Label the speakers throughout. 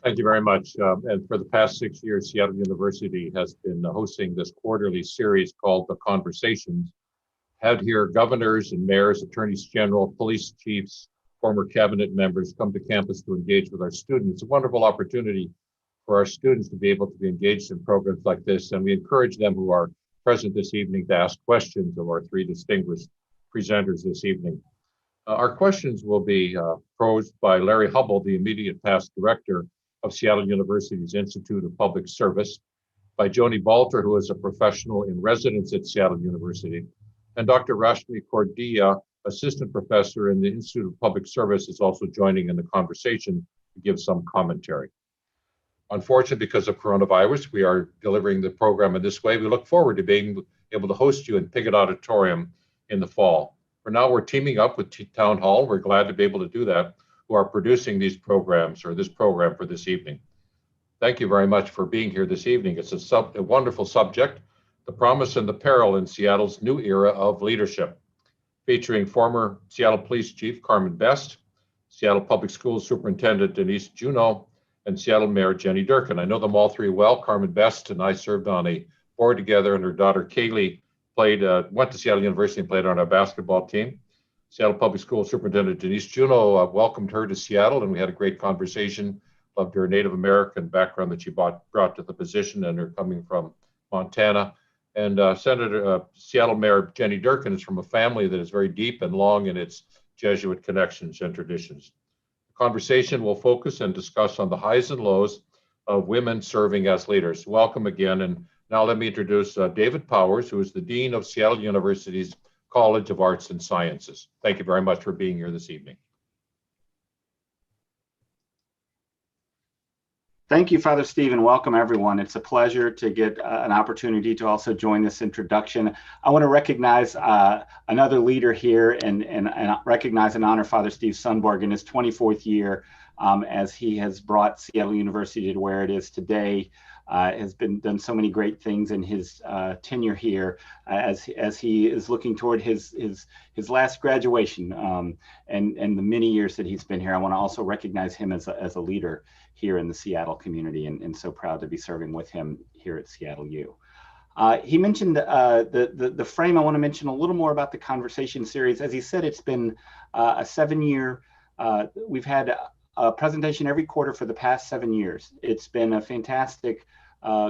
Speaker 1: Thank you very much. And for the past 6 years, Seattle University has been hosting this quarterly series called The Conversations. Had here governors and mayors, attorneys general, police chiefs, former cabinet members come to campus to engage with our students. It's a wonderful opportunity for our students to be able to be engaged in programs like this. And we encourage them who are present this evening to ask questions of our three distinguished presenters this evening. Our questions will be posed by Larry Hubbell, the immediate past director of Seattle University's Institute of Public Service, by Joni Balter, who is a professional in residence at Seattle University, and Dr. Rashmi Chordiya, assistant professor in the Institute of Public Service, is also joining in the conversation to give some commentary. Unfortunately, because of coronavirus, we are delivering the program in this way. We look forward to being able to host you in Piggott Auditorium in the fall. For now, we're teaming up with Town Hall. We're glad to be able to do that, who are producing these programs or this program for this evening. Thank you very much for being here this evening. It's a wonderful subject, the promise and the peril in Seattle's new era of leadership, featuring former Seattle Police Chief Carmen Best, Seattle Public Schools Superintendent Denise Juneau, and Seattle Mayor Jenny Durkan. I know them all three well. Carmen Best and I served on a board together, and her daughter Kaylee went to Seattle University and played on our basketball team. Seattle Public Schools Superintendent Denise Juneau welcomed her to Seattle, and we had a great conversation. Loved her Native American background that she brought to the position, and her coming from Montana. And Seattle Mayor Jenny Durkan is from a family that is very deep and long in its Jesuit connections and traditions. The conversation will focus and discuss on the highs and lows of women serving as leaders. Welcome again. And now let me introduce David Powers, who is the Dean of Seattle University's College of Arts and Sciences. Thank you very much for being here this evening.
Speaker 2: Thank you, Father Steve, and welcome everyone. It's a pleasure to get an opportunity to also join this introduction. I want to recognize another leader here and recognize and honor Father Steve Sundborg in his 24th year as he has brought Seattle University to where it is today. Has done so many great things in his tenure here as he is looking toward his last graduation and the many years that he's been here. I want to also recognize him as a leader here in the Seattle community, and so proud to be serving with him here at Seattle U. He mentioned the frame. I want to mention a little more about the conversation series. As he said, it's been a 7-year. We've had a presentation every quarter for the past 7 years. It's been a fantastic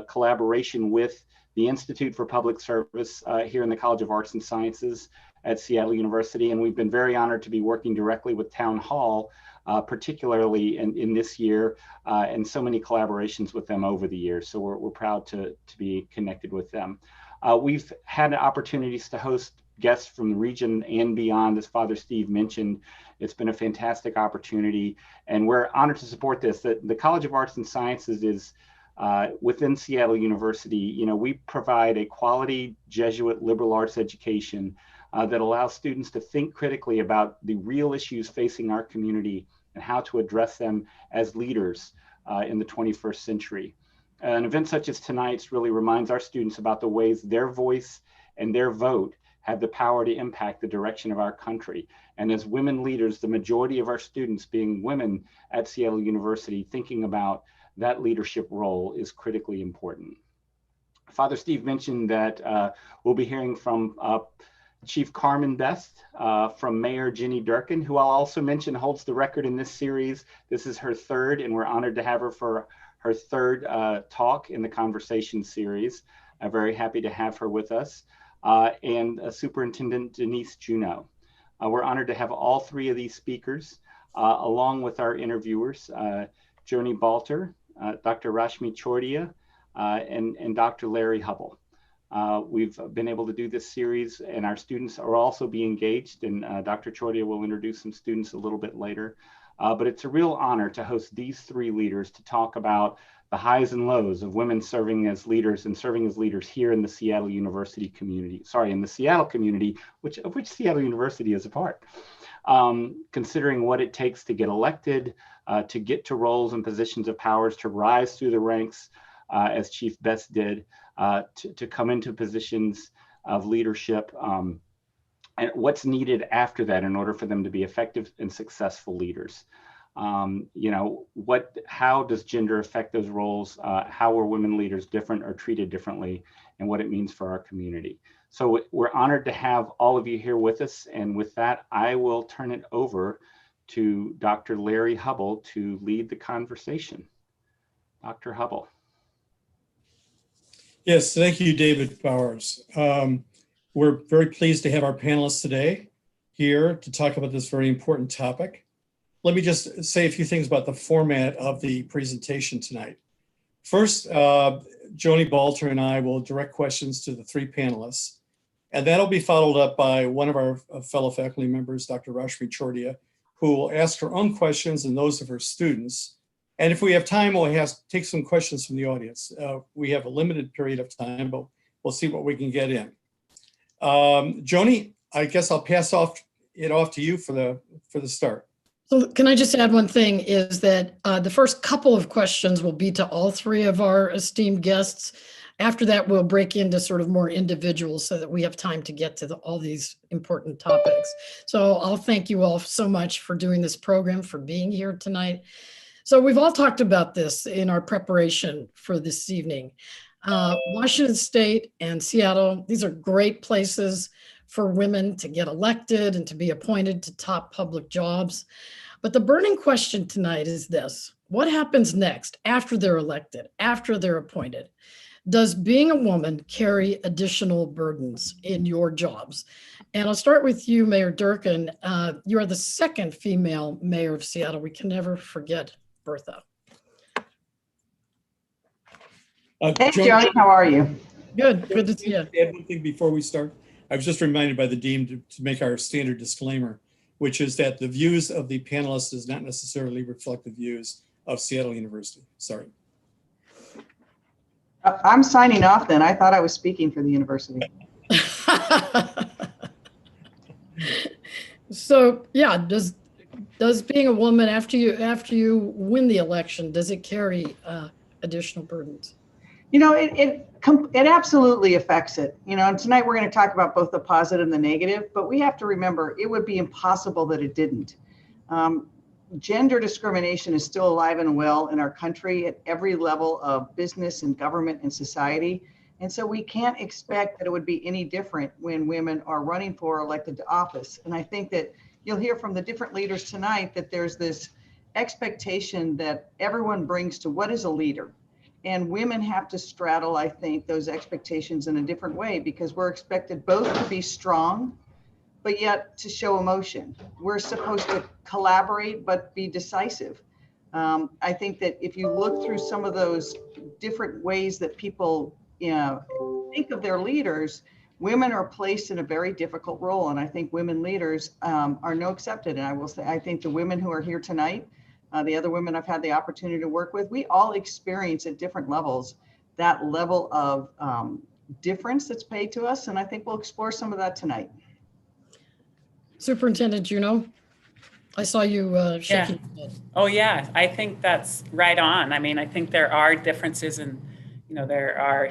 Speaker 2: collaboration with the Institute for Public Service here in the College of Arts and Sciences at Seattle University. And we've been very honored to be working directly with Town Hall, particularly in this year, and so many collaborations with them over the years. So we're proud to be connected with them. We've had opportunities to host guests from the region and beyond, as Father Steve mentioned. It's been a fantastic opportunity, and we're honored to support this. The College of Arts and Sciences is within Seattle University. You know, we provide a quality Jesuit liberal arts education that allows students to think critically about the real issues facing our community and how to address them as leaders in the 21st century. An event such as tonight's really reminds our students about the ways their voice and their vote have the power to impact the direction of our country. And as women leaders, the majority of our students being women at Seattle University, thinking about that leadership role is critically important. Father Steve mentioned that we'll be hearing from Chief Carmen Best, from Mayor Jenny Durkan, who I'll also mention holds the record in this series. This is her third, and we're honored to have her for her third talk in the conversation series. I'm very happy to have her with us. And Superintendent Denise Juneau. We're honored to have all three of these speakers, along with our interviewers, Joni Balter, Dr. Rashmi Chordiya, and Dr. Larry Hubbell. We've been able to do this series, and our students are also being engaged, and Dr. Chordiya will introduce some students a little bit later. But it's a real honor to host these three leaders to talk about the highs and lows of women serving as leaders and serving as leaders here in the Seattle University community, in the Seattle community, of which Seattle University is a part. Considering what it takes to get elected, to get to roles and positions of powers, to rise through the ranks, as Chief Best did, to come into positions of leadership, and what's needed after that in order for them to be effective and successful leaders. How does gender affect those roles? How are women leaders different or treated differently, and what it means for our community? So we're honored to have all of you here with us. And with that, I will turn it over to Dr. Larry Hubbell to lead the conversation. Dr. Hubbell.
Speaker 3: Yes, thank you, David Bowers. We're very pleased to have our panelists today here to talk about this very important topic. Let me just say a few things about the format of the presentation tonight. First, Joni Balter and I will direct questions to the three panelists, and that'll be followed up by one of our fellow faculty members, Dr. Rashmi Chordiya, who will ask her own questions and those of her students. And if we have time, we'll take some questions from the audience. We have a limited period of time, but we'll see what we can get in. Joni, I guess I'll pass it off to you for the start.
Speaker 4: So can I just add one thing, is that the first couple of questions will be to all three of our esteemed guests. After that, we'll break into sort of more individuals so that we have time to get to all these important topics. So I'll thank you all so much for doing this program, for being here tonight. So we've all talked about this in our preparation for this evening. Washington State and Seattle, these are great places for women to get elected and to be appointed to top public jobs. But the burning question tonight is this: what happens next after they're elected, after they're appointed? Does being a woman carry additional burdens in your jobs? And I'll start with you, Mayor Durkan. You are the second female mayor of Seattle. We can never forget Bertha.
Speaker 5: Hey, Joni, how are you?
Speaker 4: Good to see you.
Speaker 3: Add one thing before we start. I was just reminded by the dean to make our standard disclaimer, which is that the views of the panelists does not necessarily reflect the views of Seattle University. Sorry.
Speaker 5: I'm signing off then. I thought I was speaking for the university.
Speaker 4: So yeah, does being a woman after you win the election, does it carry additional burdens?
Speaker 5: You know, it absolutely affects it. You know, and tonight we're going to talk about both the positive and the negative, but we have to remember it would be impossible that it didn't. Gender discrimination is still alive and well in our country at every level of business and government and society. And so we can't expect that it would be any different when women are running for elected to office. And I think that you'll hear from the different leaders tonight that there's this expectation that everyone brings to what is a leader. And women have to straddle, I think, those expectations in a different way, because we're expected both to be strong, but yet to show emotion. We're supposed to collaborate, but be decisive. I think that if you look through some of those different ways that people think of their leaders, women are placed in a very difficult role. And I think women leaders are no exception. And I will say, I think the women who are here tonight, the other women I've had the opportunity to work with, we all experience at different levels that level of difference that's paid to us. And I think we'll explore some of that tonight.
Speaker 4: Superintendent Juneau, I saw you shaking your head.
Speaker 6: Oh yeah, I think that's right on. I mean, I think there are differences in, we're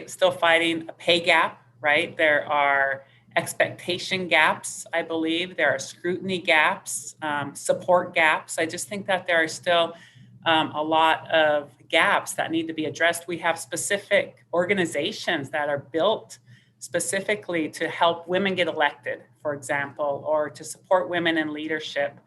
Speaker 6: still fighting a pay gap, right? There are expectation gaps, I believe. There are scrutiny gaps, support gaps. I just think that there are still a lot of gaps that need to be addressed. We have specific organizations that are built specifically to help women get elected, for example, or to support women in leadership.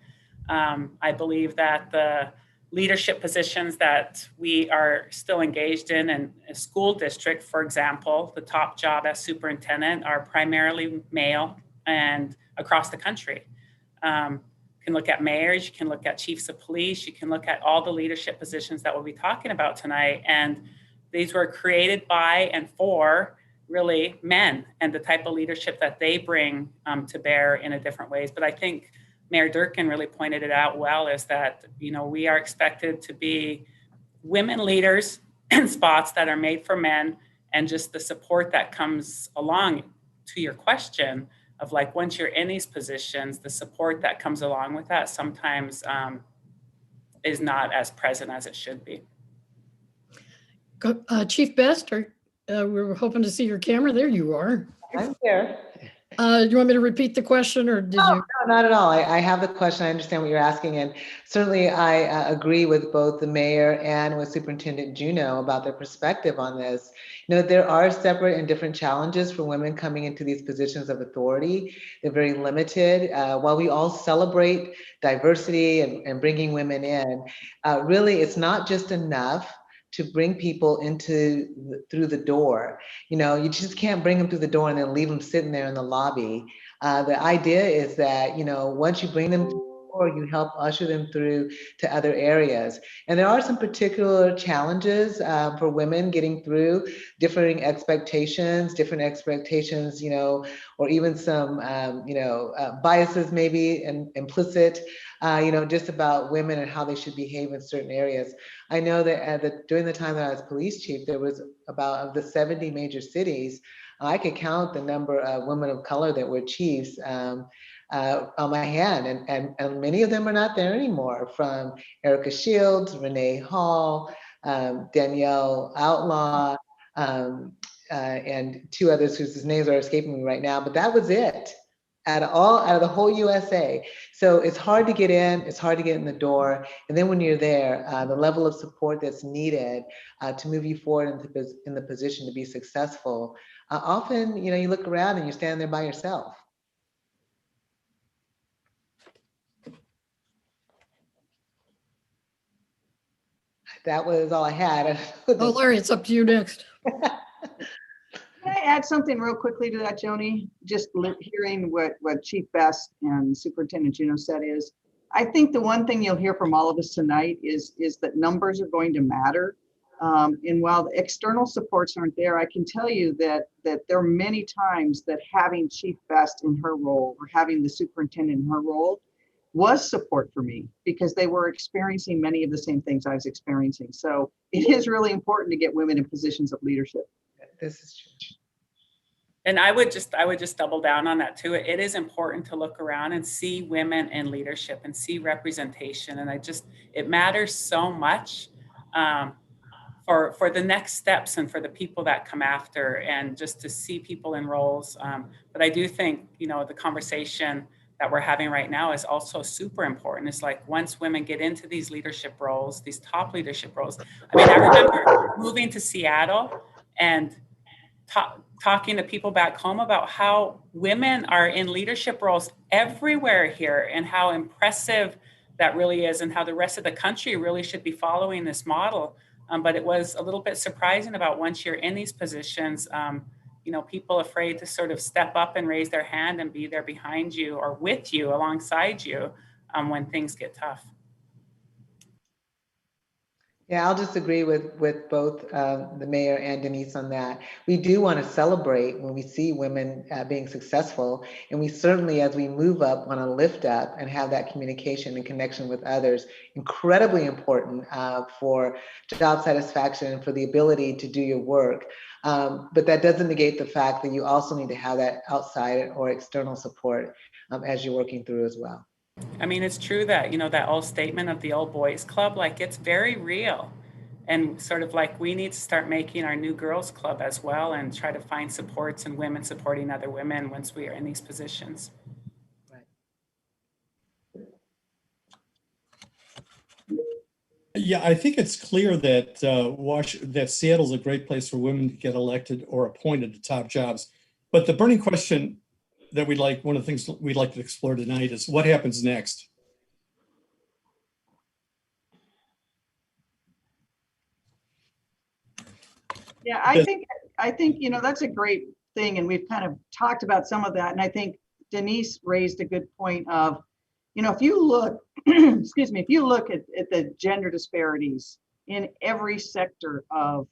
Speaker 6: I believe that the leadership positions that we are still engaged in a school district, for example, the top job as superintendent are primarily male and across the country. You can look at mayors, you can look at chiefs of police, you can look at all the leadership positions that we'll be talking about tonight. And these were created by and for really men and the type of leadership that they bring to bear in a different ways. But I think Mayor Durkan really pointed it out well, is that, we are expected to be women leaders in spots that are made for men, and just the support that comes along to your question of, like, once you're in these positions, the support that comes along with that sometimes is not as present as it should be.
Speaker 4: Chief Best, we were hoping to see your camera. There you are.
Speaker 7: I'm here.
Speaker 4: Do you want me to repeat the question or did you?
Speaker 7: No, not at all. I have the question. I understand what you're asking. And certainly I agree with both the mayor and with Superintendent Juneau about their perspective on this. You know, there are separate and different challenges for women coming into these positions of authority. They're very limited. While we all celebrate diversity and bringing women in, really it's not just enough to bring people through the door. You know, you just can't bring them through the door and then leave them sitting there in the lobby. The idea is that, you know, once you bring them or you help usher them through to other areas. And there are some particular challenges for women getting through, different expectations, you know, or even some, biases maybe and implicit, you know, just about women and how they should behave in certain areas. I know that during the time that I was police chief, there was about of the 70 major cities, I could count the number of women of color that were chiefs on my hand, and many of them are not there anymore. From Erica Shields, Renee Hall, Danielle Outlaw, and two others whose names are escaping me right now. But that was it, out of the whole USA. So it's hard to get in. It's hard to get in the door, and then when you're there, the level of support that's needed to move you forward in the position to be successful. Often, you know, you look around and you're standing there by yourself. That was all I had.
Speaker 4: Oh, Larry, it's up to you next.
Speaker 5: Can I add something real quickly to that, Joni? Just hearing what Chief Best and Superintendent Juneau said is, I think the one thing you'll hear from all of us tonight is that numbers are going to matter. And while the external supports aren't there, I can tell you that there are many times that having Chief Best in her role or having the superintendent in her role was support for me, because they were experiencing many of the same things I was experiencing. So it is really important to get women in positions of leadership.
Speaker 7: This is true.
Speaker 6: And I would just double down on that too. It is important to look around and see women in leadership and see representation. And it matters so much for the next steps and for the people that come after, and just to see people in roles. But I do think, you know, the conversation that we're having right now is also super important. It's like, once women get into these leadership roles, these top leadership roles. I mean, I remember moving to Seattle and talking to people back home about how women are in leadership roles everywhere here, and how impressive that really is, and how the rest of the country really should be following this model. But it was a little bit surprising about, once you're in these positions, you know, people afraid to sort of step up and raise their hand and be there behind you or with you, alongside you, when things get tough.
Speaker 7: Yeah, I'll just agree with both the mayor and Denise on that. We do want to celebrate when we see women being successful, and we certainly, as we move up, want to lift up and have that communication and connection with others. Incredibly important for job satisfaction and for the ability to do your work. But that doesn't negate the fact that you also need to have that outside or external support as you're working through as well.
Speaker 6: I mean, it's true that, you know, that old statement of the old boys club, like, it's very real. And sort of like, we need to start making our new girls club as well, and try to find supports and women supporting other women once we are in these positions.
Speaker 3: Yeah, I think it's clear that that Seattle's a great place for women to get elected or appointed to top jobs. But the burning question that one of the things we'd like to explore tonight is, what happens next?
Speaker 5: Yeah, I think, you know, that's a great thing. And we've kind of talked about some of that. And I think Denise raised a good point of, you know, if you look, excuse me, if you look at the gender disparities in every sector of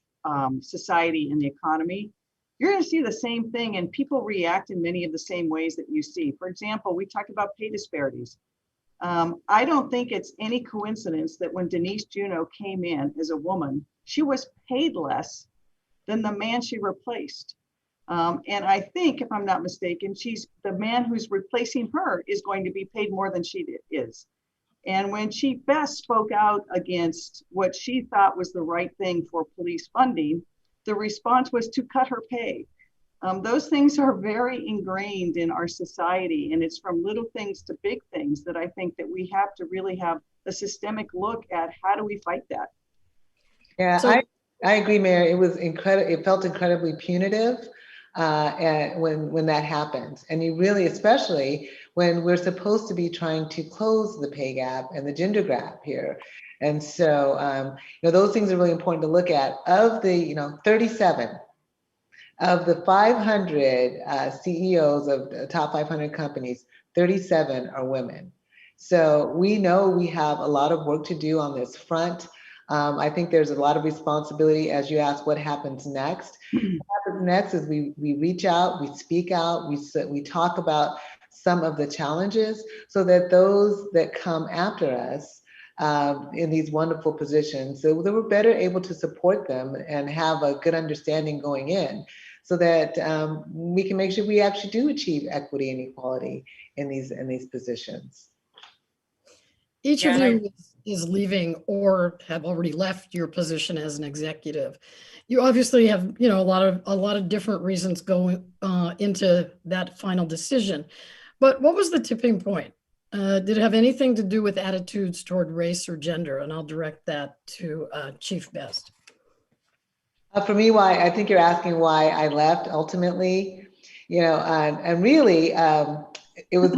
Speaker 5: society and the economy, you're going to see the same thing, and people react in many of the same ways that you see. For example, we talked about pay disparities. I don't think it's any coincidence that when Denise Juneau came in as a woman, she was paid less than the man she replaced. And I think, if I'm not mistaken, the man who's replacing her is going to be paid more than she is. And when Chief Best spoke out against what she thought was the right thing for police funding, the response was to cut her pay. Those things are very ingrained in our society, and it's from little things to big things that I think that we have to really have a systemic look at how do we fight that.
Speaker 7: Yeah,
Speaker 4: So-
Speaker 7: I agree, Mayor. It was incredible. It felt incredibly punitive and when that happens. And you really, especially when we're supposed to be trying to close the pay gap and the gender gap here. And so, those things are really important to look at. Of the, 37 of the 500 CEOs of the top 500 companies, 37 are women. So we know we have a lot of work to do on this front. I think there's a lot of responsibility, as you asked, what happens next? What happens next is we reach out, we speak out, we talk about some of the challenges so that those that come after us in these wonderful positions, so that we're better able to support them and have a good understanding going in, so that we can make sure we actually do achieve equity and equality in these positions.
Speaker 4: Each of you is leaving or have already left your position as an executive. You obviously have, a lot of different reasons going into that final decision. But what was the tipping point? Did it have anything to do with attitudes toward race or gender? And I'll direct that to Chief Best.
Speaker 7: For me, why I think you're asking why I left ultimately, and really it was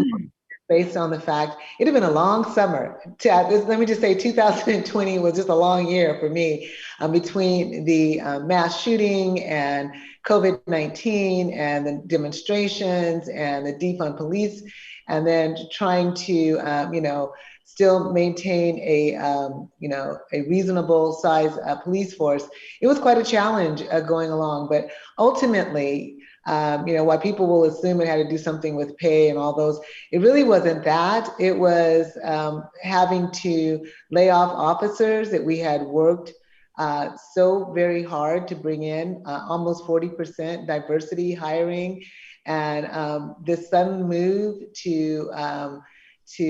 Speaker 7: based on the fact it had been a long summer. Let me just say 2020 was just a long year for me between the mass shooting and COVID-19 and the demonstrations and the defund police, and then trying to, still maintain a reasonable size police force. It was quite a challenge going along, but ultimately, why people will assume it had to do something with pay and all those, it really wasn't that. It was having to lay off officers that we had worked so very hard to bring in, almost 40% diversity hiring, and this sudden move to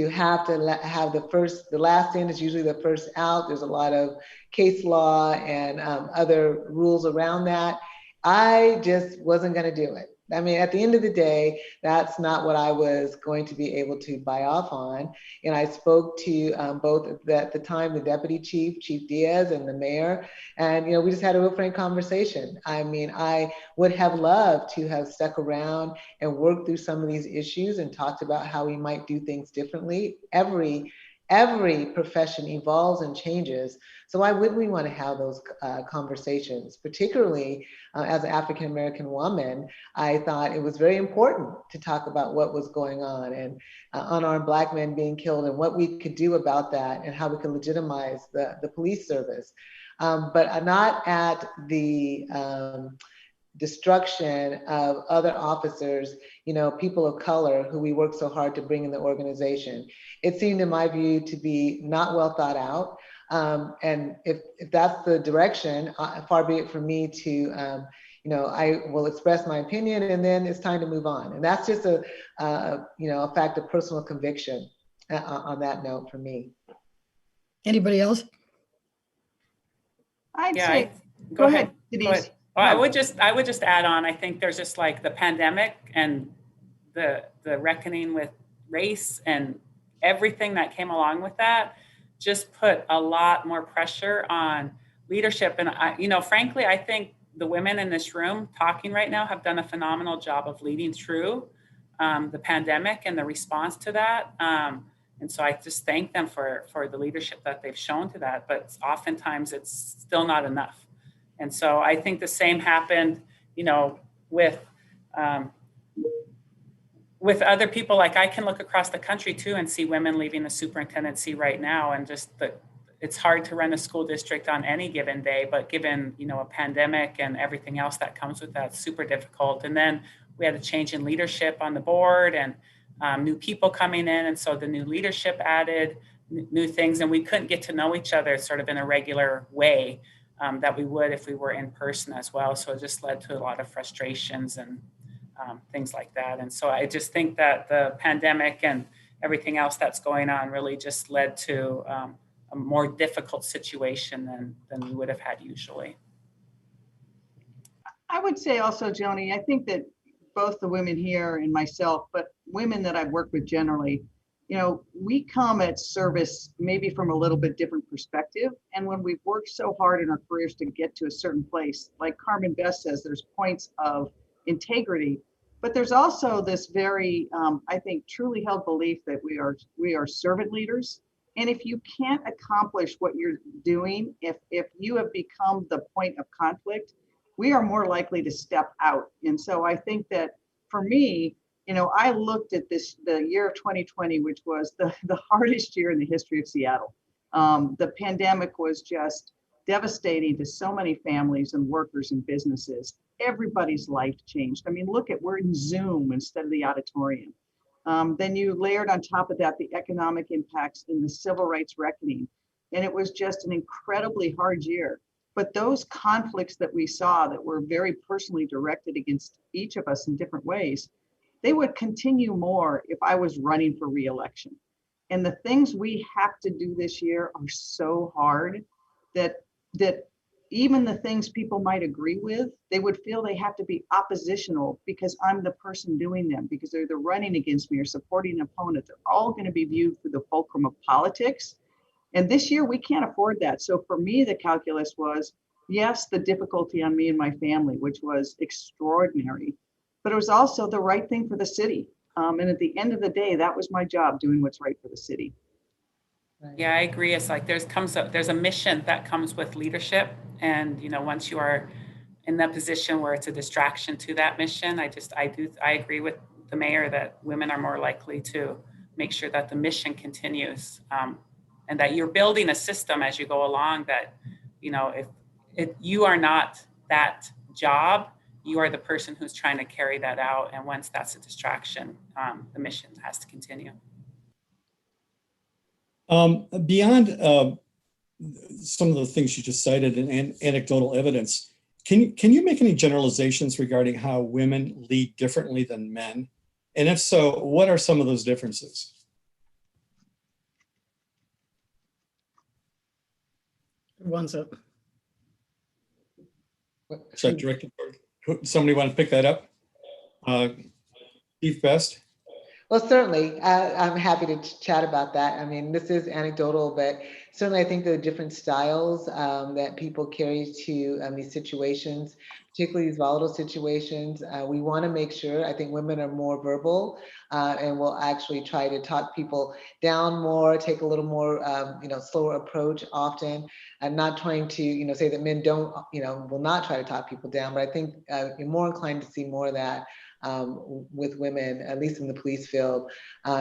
Speaker 7: have the last in is usually the first out. There's a lot of case law and other rules around that. I just wasn't going to do it. I mean, at the end of the day, that's not what I was going to be able to buy off on. And I spoke to both at the time, the deputy chief, Chief Diaz, and the mayor, and we just had a real frank conversation. I mean, I would have loved to have stuck around and worked through some of these issues and talked about how we might do things differently. Every profession evolves and changes. So why wouldn't we want to have those conversations? Particularly as an African-American woman, I thought it was very important to talk about what was going on and unarmed Black men being killed and what we could do about that and how we could legitimize the police service. But not at the destruction of other officers, people of color who we work so hard to bring in the organization. It seemed, in my view, to be not well thought out. And if that's the direction, far be it from me to, I will express my opinion and then it's time to move on. And that's just a fact of personal conviction on that note for me.
Speaker 4: Anybody else?
Speaker 5: I'd say,
Speaker 6: go ahead,
Speaker 5: Denise.
Speaker 6: Go ahead. Well, I would just add on, I think there's just like the pandemic and the reckoning with race and everything that came along with that just put a lot more pressure on leadership. And frankly, I think the women in this room talking right now have done a phenomenal job of leading through the pandemic and the response to that. And so I just thank them for the leadership that they've shown to that, but oftentimes it's still not enough. And so I think the same happened, with other people. Like I can look across the country too and see women leaving the superintendency right now, and just it's hard to run a school district on any given day, but given, a pandemic and everything else that comes with that, it's super difficult. And then we had a change in leadership on the board and new people coming in. And so the new leadership added new things, and we couldn't get to know each other sort of in a regular way that we would if we were in person as well. So it just led to a lot of frustrations and things like that. And so I just think that the pandemic and everything else that's going on really just led to a more difficult situation than we would have had usually.
Speaker 5: I would say also, Joni, I think that both the women here and myself, but women that I've worked with generally, you know, we come at service maybe from a little bit different perspective. And when we've worked so hard in our careers to get to a certain place, like Carmen Best says, there's points of integrity, but there's also this very, I think, truly held belief that we are servant leaders. And if you can't accomplish what you're doing, if you have become the point of conflict, we are more likely to step out. And so I think that for me, you know, I looked at the year of 2020, which was the hardest year in the history of Seattle. The pandemic was just devastating to so many families and workers and businesses. Everybody's life changed. I mean, look at, we're in Zoom instead of the auditorium. Then you layered on top of that the economic impacts and the civil rights reckoning. And it was just an incredibly hard year. But those conflicts that we saw that were very personally directed against each of us in different ways, they would continue more if I was running for re-election. And the things we have to do this year are so hard that even the things people might agree with, they would feel they have to be oppositional because I'm the person doing them, because they're either running against me or supporting an opponent. They're all going to be viewed through the fulcrum of politics. And this year we can't afford that. So for me, the calculus was, yes, the difficulty on me and my family, which was extraordinary, but it was also the right thing for the city. And at the end of the day, that was my job, doing what's right for the city.
Speaker 6: Yeah, I agree. It's like there's a mission that comes with leadership. And, you know, once you are in that position where it's a distraction to that mission, I agree with the mayor that women are more likely to make sure that the mission continues, and that you're building a system as you go along that, you know, if you are not that job, you are the person who's trying to carry that out. And once that's a distraction, the mission has to continue.
Speaker 3: Beyond some of the things you just cited and anecdotal evidence, can you make any generalizations regarding how women lead differently than men? And if so, what are some of those differences?
Speaker 4: One's up.
Speaker 3: Should I direct it toward somebody want to pick that up? Chief Best?
Speaker 7: Well, certainly, I'm happy to chat about that. I mean, this is anecdotal, but certainly I think there are different styles that people carry to these situations, particularly these volatile situations. We want to make sure, I think women are more verbal and will actually try to talk people down more, take a little more, slower approach often, and not trying to, say that men don't, will not try to talk people down, but I think you're more inclined to see more of that with women, at least in the police field.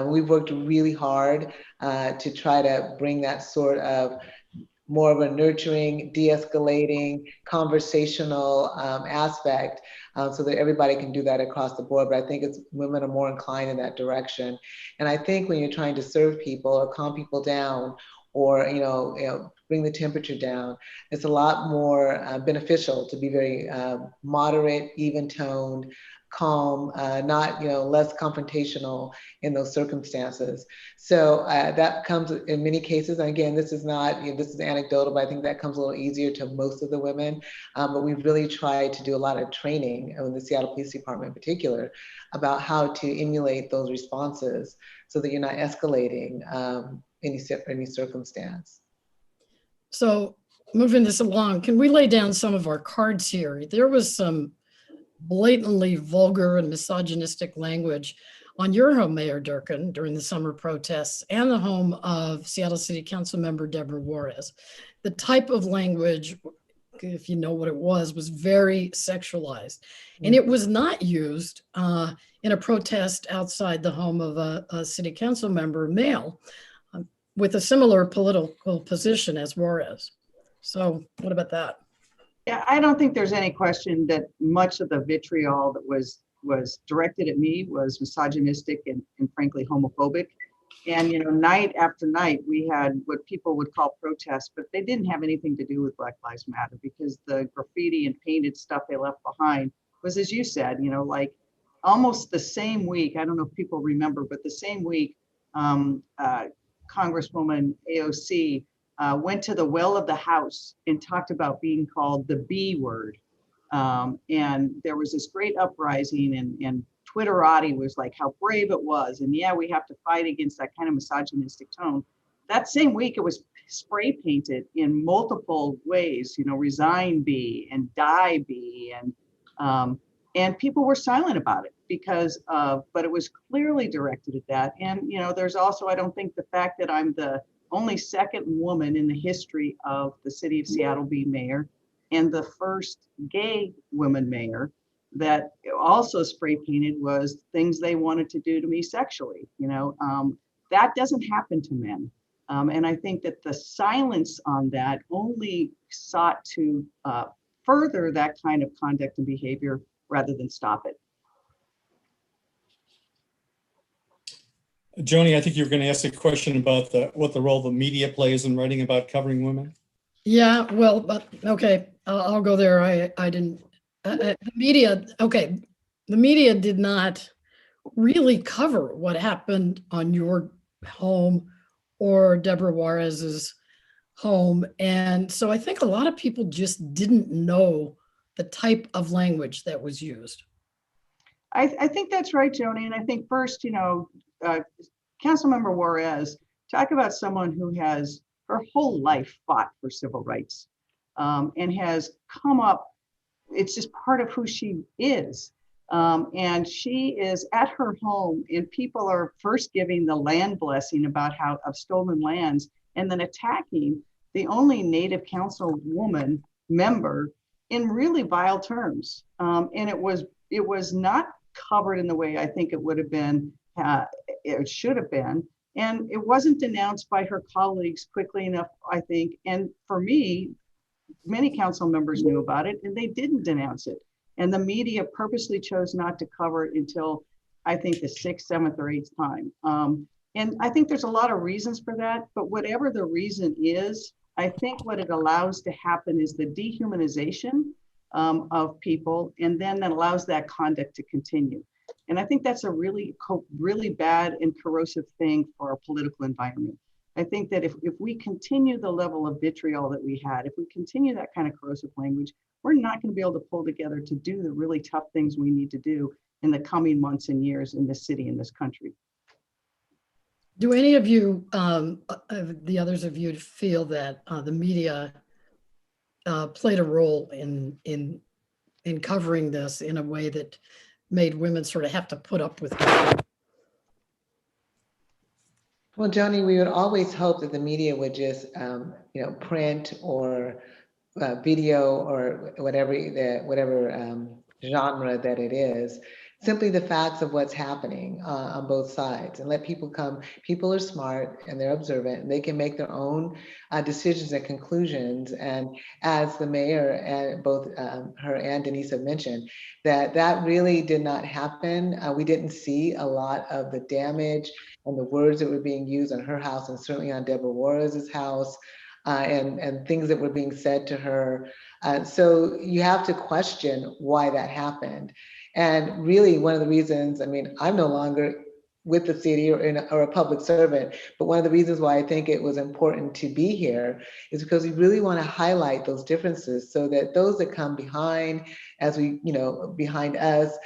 Speaker 7: We've worked really hard to try to bring that sort of more of a nurturing, de-escalating, conversational aspect so that everybody can do that across the board. But I think women are more inclined in that direction. And I think when you're trying to serve people or calm people down or bring the temperature down, it's a lot more beneficial to be very moderate, even-toned, calm, not less confrontational in those circumstances. So that comes in many cases. And again, this is not, this is anecdotal, but I think that comes a little easier to most of the women. But we've really tried to do a lot of training in the Seattle Police Department in particular about how to emulate those responses so that you're not escalating any circumstance.
Speaker 4: So moving this along, can we lay down some of our cards here? There was some blatantly vulgar and misogynistic language on your home, Mayor Durkan, during the summer protests and the home of Seattle City Council member Deborah Juarez. The type of language, if you know what it was very sexualized. And it was not used in a protest outside the home of a city council member, male, with a similar political position as Juarez. So what about that?
Speaker 5: Yeah, I don't think there's any question that much of the vitriol that was directed at me was misogynistic and frankly homophobic. And night after night we had what people would call protests, but they didn't have anything to do with Black Lives Matter because the graffiti and painted stuff they left behind was, as you said, like almost the same week. I don't know if people remember, but the same week, Congresswoman AOC went to the well of the House and talked about being called the B word. And there was this great uprising, and Twitterati was like how brave it was. And yeah, we have to fight against that kind of misogynistic tone. That same week, it was spray painted in multiple ways, resign B and die B. And people were silent about it but it was clearly directed at that. And, there's also, I don't think, the fact that I'm the only second woman in the history of the city of Seattle being mayor, and the first gay woman mayor, that also spray painted was things they wanted to do to me sexually. That doesn't happen to men. And I think that the silence on that only sought to further that kind of conduct and behavior rather than stop it.
Speaker 3: Joni, I think you were going to ask a question about what the role the media plays in writing about covering women.
Speaker 4: Yeah, well, but okay, I'll go there. I didn't. The media, okay, the media did not really cover what happened on your home or Deborah Juarez's home, and so I think a lot of people just didn't know the type of language that was used.
Speaker 5: I think that's right, Joni. And I think first, Councilmember Juarez, talk about someone who has her whole life fought for civil rights, and has come up, it's just part of who she is. And she is at her home, and people are first giving the land blessing of stolen lands, and then attacking the only Native Councilwoman member in really vile terms. And it was not covered in the way I think it would have been, it should have been. And it wasn't denounced by her colleagues quickly enough, I think. And for me, many council members knew about it and they didn't denounce it. And the media purposely chose not to cover it until I think the 6th, 7th, or 8th time. And I think there's a lot of reasons for that, but whatever the reason is, I think what it allows to happen is the dehumanization of people, and then that allows that conduct to continue. And I think that's a really bad and corrosive thing for our political environment. I think that if we continue the level of vitriol that we had, if we continue that kind of corrosive language, we're not going to be able to pull together to do the really tough things we need to do in the coming months and years in this city, in this country.
Speaker 4: Do any of you, the others of you, feel that the media played a role in covering this in a way that made women sort of have to put up with it?
Speaker 7: Well, Joni, we would always hope that the media would just, print or video or whatever genre that it is, simply the facts of what's happening on both sides, and let people come. People are smart and they're observant, and they can make their own decisions and conclusions. And as the mayor and both her and Denise have mentioned, that really did not happen. We didn't see a lot of the damage and the words that were being used on her house, and certainly on Deborah Juarez's house, and things that were being said to her. So you have to question why that happened. And really, one of the reasons, I'm no longer with the city or a public servant, but one of the reasons why I think it was important to be here is because we really want to highlight those differences, so that those that come behind, behind us,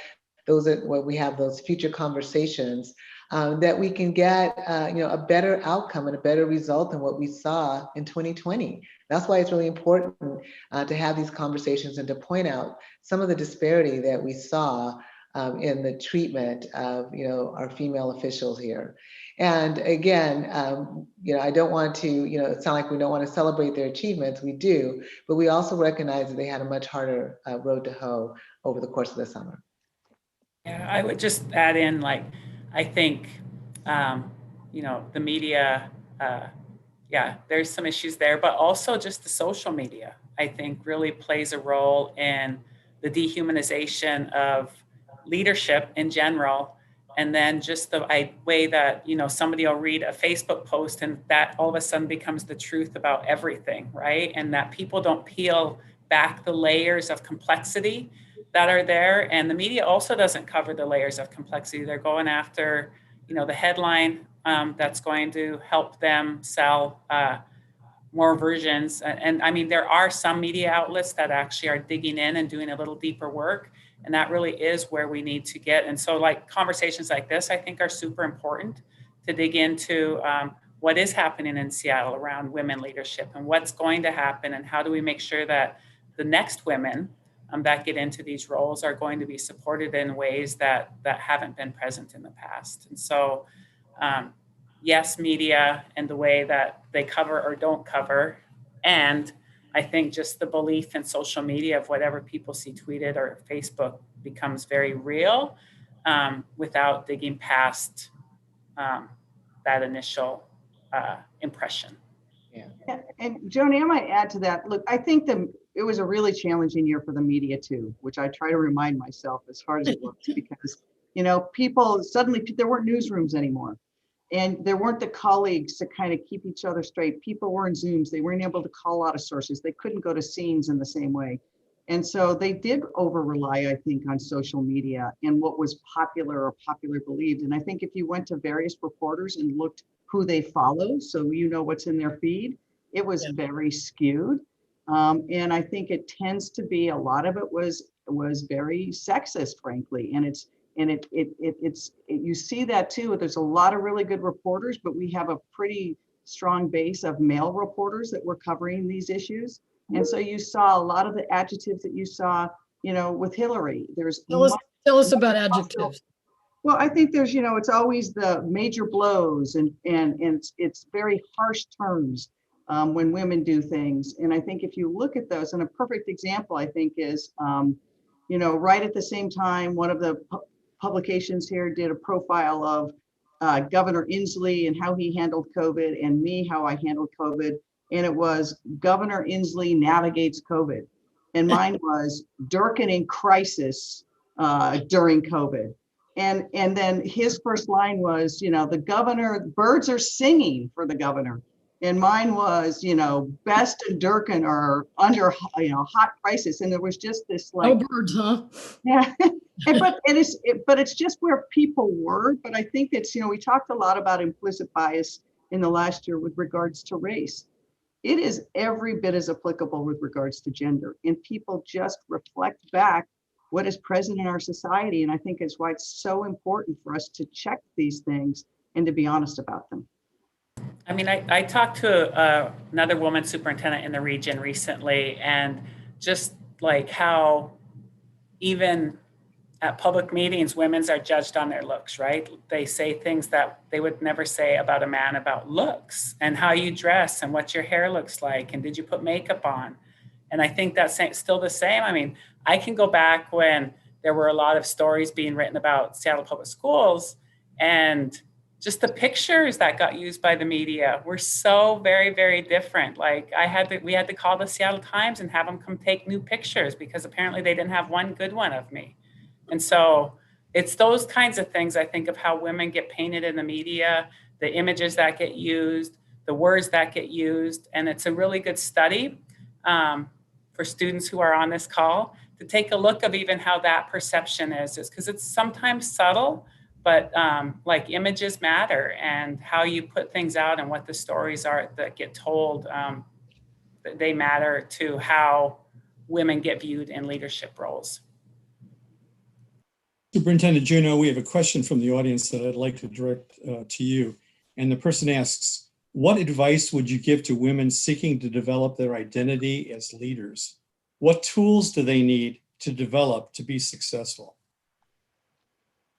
Speaker 7: when we have those future conversations, that we can get a better outcome and a better result than what we saw in 2020. That's why it's really important to have these conversations and to point out some of the disparity that we saw in the treatment of our female officials here. And again, I don't want to sound like we don't want to celebrate their achievements. We do, but we also recognize that they had a much harder road to hoe over the course of the summer.
Speaker 6: Yeah, I would just add in, I think, the media, there's some issues there, but also just the social media, I think, really plays a role in the dehumanization of leadership in general. And then just the way that, somebody will read a Facebook post and that all of a sudden becomes the truth about everything, right? And that people don't peel back the layers of complexity that are there. And the media also doesn't cover the layers of complexity. They're going after, the headline that's going to help them sell more versions. And I mean, there are some media outlets that actually are digging in and doing a little deeper work. And that really is where we need to get. And so like conversations like this, I think are super important to dig into what is happening in Seattle around women leadership and what's going to happen and how do we make sure that the next women that get into these roles are going to be supported in ways that haven't been present in the past. And so, yes, media and the way that they cover or don't cover. And I think just the belief in social media of whatever people see tweeted or Facebook becomes very real without digging past that initial impression.
Speaker 5: Yeah. And Joni, I might add to that. Look, I think it was a really challenging year for the media too, which I try to remind myself as hard as it was, because, you know, people suddenly, there weren't newsrooms anymore. And there weren't the colleagues to kind of keep each other straight. People were in Zooms. They weren't able to call out of sources. They couldn't go to scenes in the same way. And so they did over rely, I think, on social media and what was popular or popular believed. And I think if you went to various reporters and looked who they follow, so you know what's in their feed, it was very skewed. And I think it tends to be, a lot of it was very sexist, frankly. And you see that too. There's a lot of really good reporters, but we have a pretty strong base of male reporters that were covering these issues. And so you saw a lot of the adjectives that you saw, you know, with Hillary.
Speaker 4: Tell us about adjectives.
Speaker 5: Well, I think there's, you know, it's always the major blows and it's very harsh terms when women do things. And I think if you look at those, and a perfect example, I think, is, you know, right at the same time, one of the publications here did a profile of Governor Inslee and how he handled COVID, and me, how I handled COVID. And it was Governor Inslee navigates COVID. And mine was Durkan in crisis during COVID. And then his first line was, you know, the governor, birds are singing for the governor. And mine was, you know, Best and Durkan are under, you know, hot crisis. And there was just this like,
Speaker 4: no birds, huh?
Speaker 5: Yeah. But it's just where people were. But I think it's, you know, we talked a lot about implicit bias in the last year with regards to race. It is every bit as applicable with regards to gender, and people just reflect back what is present in our society. And I think it's why it's so important for us to check these things and to be honest about them.
Speaker 6: I mean, I talked to another woman superintendent in the region recently, and just like how even at public meetings, women are judged on their looks, right? They say things that they would never say about a man about looks and how you dress and what your hair looks like and did you put makeup on? And I think that's still the same. I mean, I can go back when there were a lot of stories being written about Seattle Public Schools, and just the pictures that got used by the media were so very, very different. Like we had to call the Seattle Times and have them come take new pictures because apparently they didn't have one good one of me. And so it's those kinds of things, I think, of how women get painted in the media, the images that get used, the words that get used. And it's a really good study for students who are on this call to take a look of even how that perception is because it's sometimes subtle, but like images matter, and how you put things out and what the stories are that get told, they matter to how women get viewed in leadership roles.
Speaker 3: Superintendent Juneau, we have a question from the audience that I'd like to direct to you. And the person asks, what advice would you give to women seeking to develop their identity as leaders? What tools do they need to develop to be successful?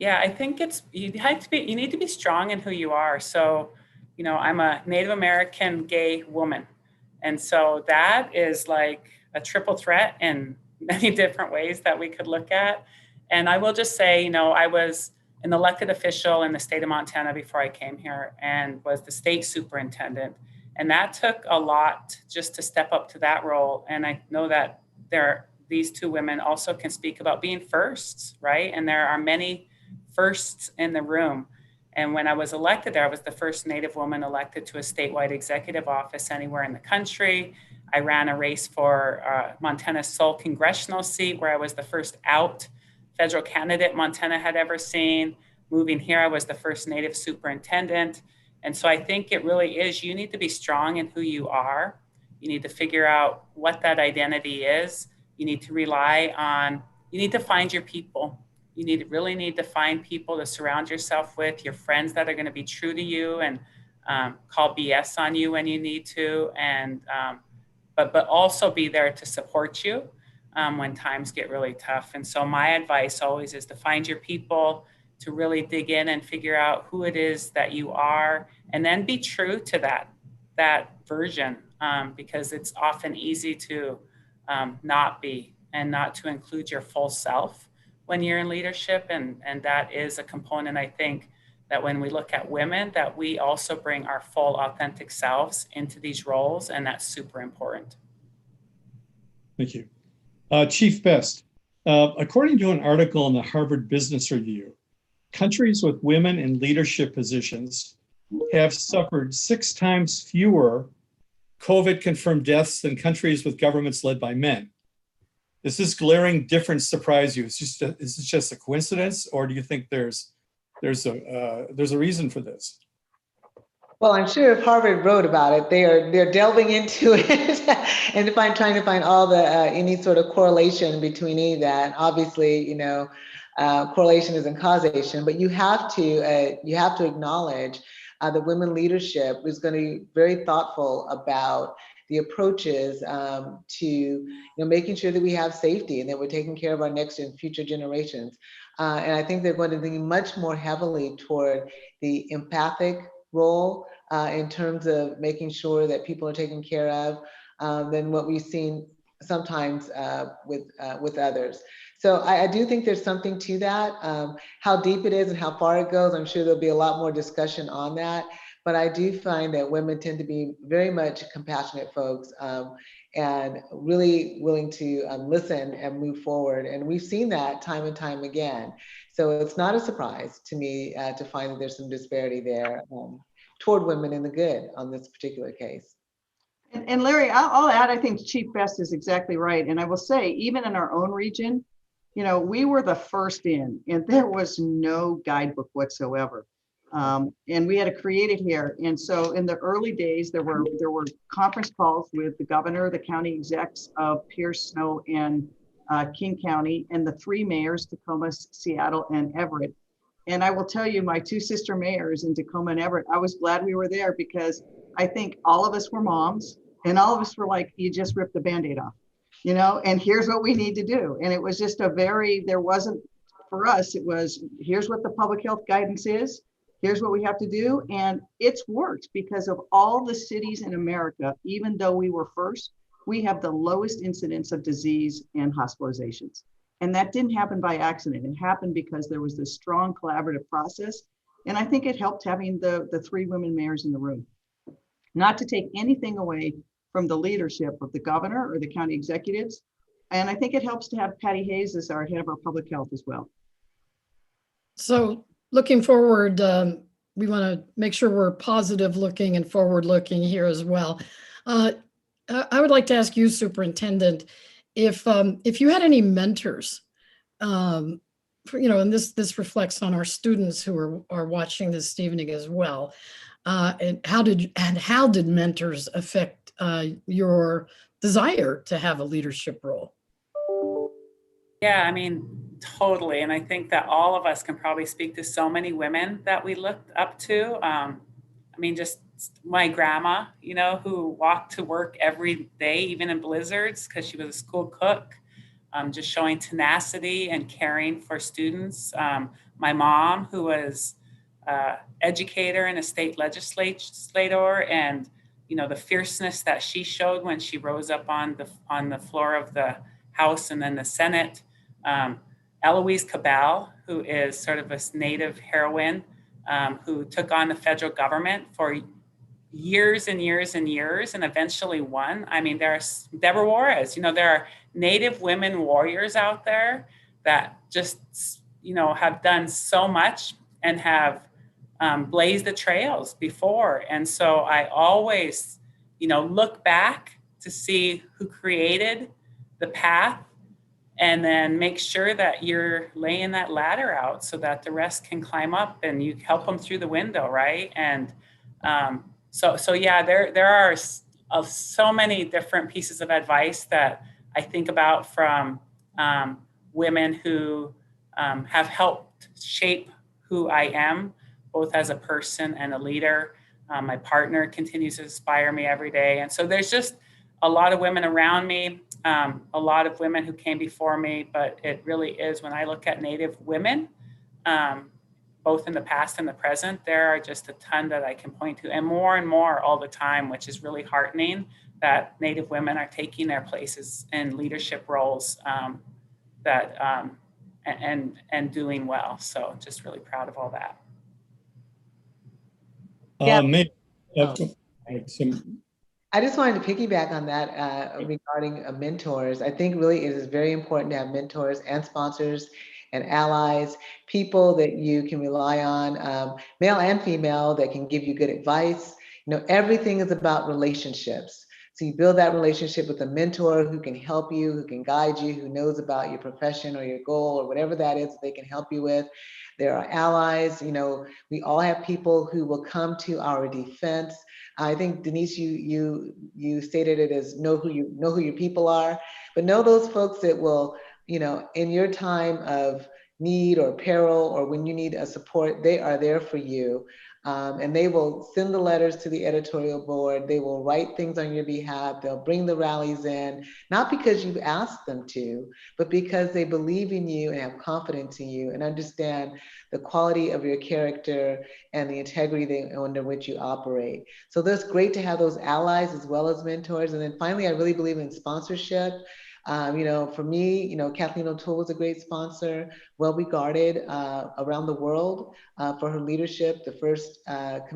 Speaker 6: Yeah, I think you need to be strong in who you are. So, you know, I'm a Native American gay woman. And so that is like a triple threat in many different ways that we could look at. And I will just say, you know, I was an elected official in the state of Montana before I came here and was the state superintendent. And that took a lot just to step up to that role. And I know that these two women also can speak about being firsts, right? And there are many firsts in the room. And when I was elected there, I was the first Native woman elected to a statewide executive office anywhere in the country. I ran a race for Montana's sole congressional seat where I was the first out federal candidate Montana had ever seen. Moving here, I was the first Native superintendent. And so I think it really is, you need to be strong in who you are. You need to figure out what that identity is. You need to rely on, you need to find your people. You really need to find people to surround yourself with, your friends that are going to be true to you and call BS on you when you need to, and but also be there to support you when times get really tough. And so my advice always is to find your people, to really dig in and figure out who it is that you are, and then be true to that version, because it's often easy to not be, and not to include your full self when you're in leadership. And that is a component, I think, that when we look at women, that we also bring our full authentic selves into these roles, and that's super important.
Speaker 3: Thank you. Chief Best, according to an article in the Harvard Business Review, countries with women in leadership positions have suffered 6 times fewer COVID-confirmed deaths than countries with governments led by men. Does this glaring difference surprise you? Is this just a coincidence, or do you think there's a reason for this?
Speaker 7: Well, I'm sure if Harvard wrote about it, they're delving into it and trying to find all the any sort of correlation between any of that. Obviously, correlation isn't causation, but you have to acknowledge that women leadership is going to be very thoughtful about the approaches to making sure that we have safety and that we're taking care of our next and future generations. And I think they're going to lean much more heavily toward the empathic role in terms of making sure that people are taken care of than what we've seen sometimes with others. So I do think there's something to that. How deep it is and how far it goes, I'm sure there'll be a lot more discussion on that. But I do find that women tend to be very much compassionate folks and really willing to listen and move forward. And we've seen that time and time again. So it's not a surprise to me to find that there's some disparity there toward women in the good on this particular case.
Speaker 5: And Larry, I'll add, I think Chief Best is exactly right. And I will say, even in our own region, we were the first in, and there was no guidebook whatsoever. And we had to create it here. And so in the early days, there were conference calls with the governor, the county execs of Pierce, Snow, and King County, and the 3 mayors, Tacoma, Seattle, and Everett. And I will tell you, my 2 sister mayors in Tacoma and Everett, I was glad we were there, because I think all of us were moms, and all of us were like, you just ripped the Band-Aid off, and here's what we need to do. And it was just there wasn't, for us, it was, here's what the public health guidance is, here's what we have to do. And it's worked, because of all the cities in America, even though we were first, we have the lowest incidence of disease and hospitalizations. And that didn't happen by accident. It happened because there was this strong collaborative process. And I think it helped having the 3 women mayors in the room. Not to take anything away from the leadership of the governor or the county executives. And I think it helps to have Patty Hayes as our head of our public health as well.
Speaker 4: So looking forward, we want to make sure we're positive looking and forward looking here as well. I would like to ask you, Superintendent, if you had any mentors, and this reflects on our students who are watching this evening as well. And how did mentors affect your desire to have a leadership role?
Speaker 6: Yeah, I mean, totally. And I think that all of us can probably speak to so many women that we looked up to. Just my grandma, who walked to work every day, even in blizzards, because she was a school cook, just showing tenacity and caring for students. My mom, who was educator and a state legislator, and the fierceness that she showed when she rose up on the floor of the House and then the Senate. Eloise Cabell, who is sort of a native heroine, who took on the federal government for years and years and years and eventually won. I mean, there's Deborah Juarez, there are Native women warriors out there that just, have done so much and have blazed the trails before. And so I always, look back to see who created the path, and then make sure that you're laying that ladder out so that the rest can climb up and you help them through the window, right? And So yeah, there are so many different pieces of advice that I think about from women who have helped shape who I am, both as a person and a leader. My partner continues to inspire me every day. And so there's just a lot of women around me, a lot of women who came before me, but it really is, when I look at Native women, both in the past and the present, there are just a ton that I can point to, and more all the time, which is really heartening that Native women are taking their places in leadership roles and doing well. So just really proud of all that.
Speaker 5: Yeah.
Speaker 7: I just wanted to piggyback on that regarding mentors. I think really it is very important to have mentors and sponsors and allies, people that you can rely on, male and female, that can give you good advice. You know, everything is about relationships. So you build that relationship with a mentor who can help you, who can guide you, who knows about your profession or your goal or whatever that is they can help you with. There are allies. You know, we all have people who will come to our defense. I think, Denise, you stated it as know who your people are, but know those folks that will, you know, in your time of need or peril or when you need a support, they are there for you. And they will send the letters to the editorial board. They will write things on your behalf. They'll bring the rallies in, not because you've asked them to, but because they believe in you and have confidence in you and understand the quality of your character and the integrity under which you operate. So that's great to have those allies as well as mentors. And then finally, I really believe in sponsorship. You know, for me, you know, Kathleen O'Toole was a great sponsor, well regarded around the world for her leadership, the first female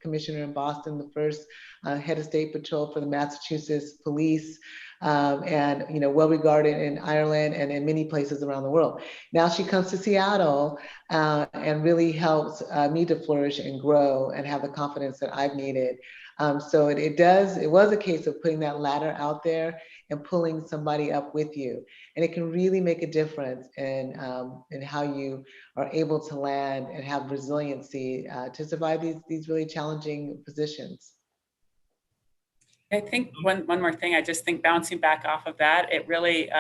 Speaker 7: commissioner in Boston, the first head of state patrol for the Massachusetts police, and, you know, well regarded in Ireland and in many places around the world. Now she comes to Seattle and really helps me to flourish and grow and have the confidence that I've needed. So it was a case of putting that ladder out there and pulling somebody up with you. And it can really make a difference in how you are able to land and have resiliency to survive these really challenging positions.
Speaker 6: I think one more thing, I just think bouncing back off of that, it really,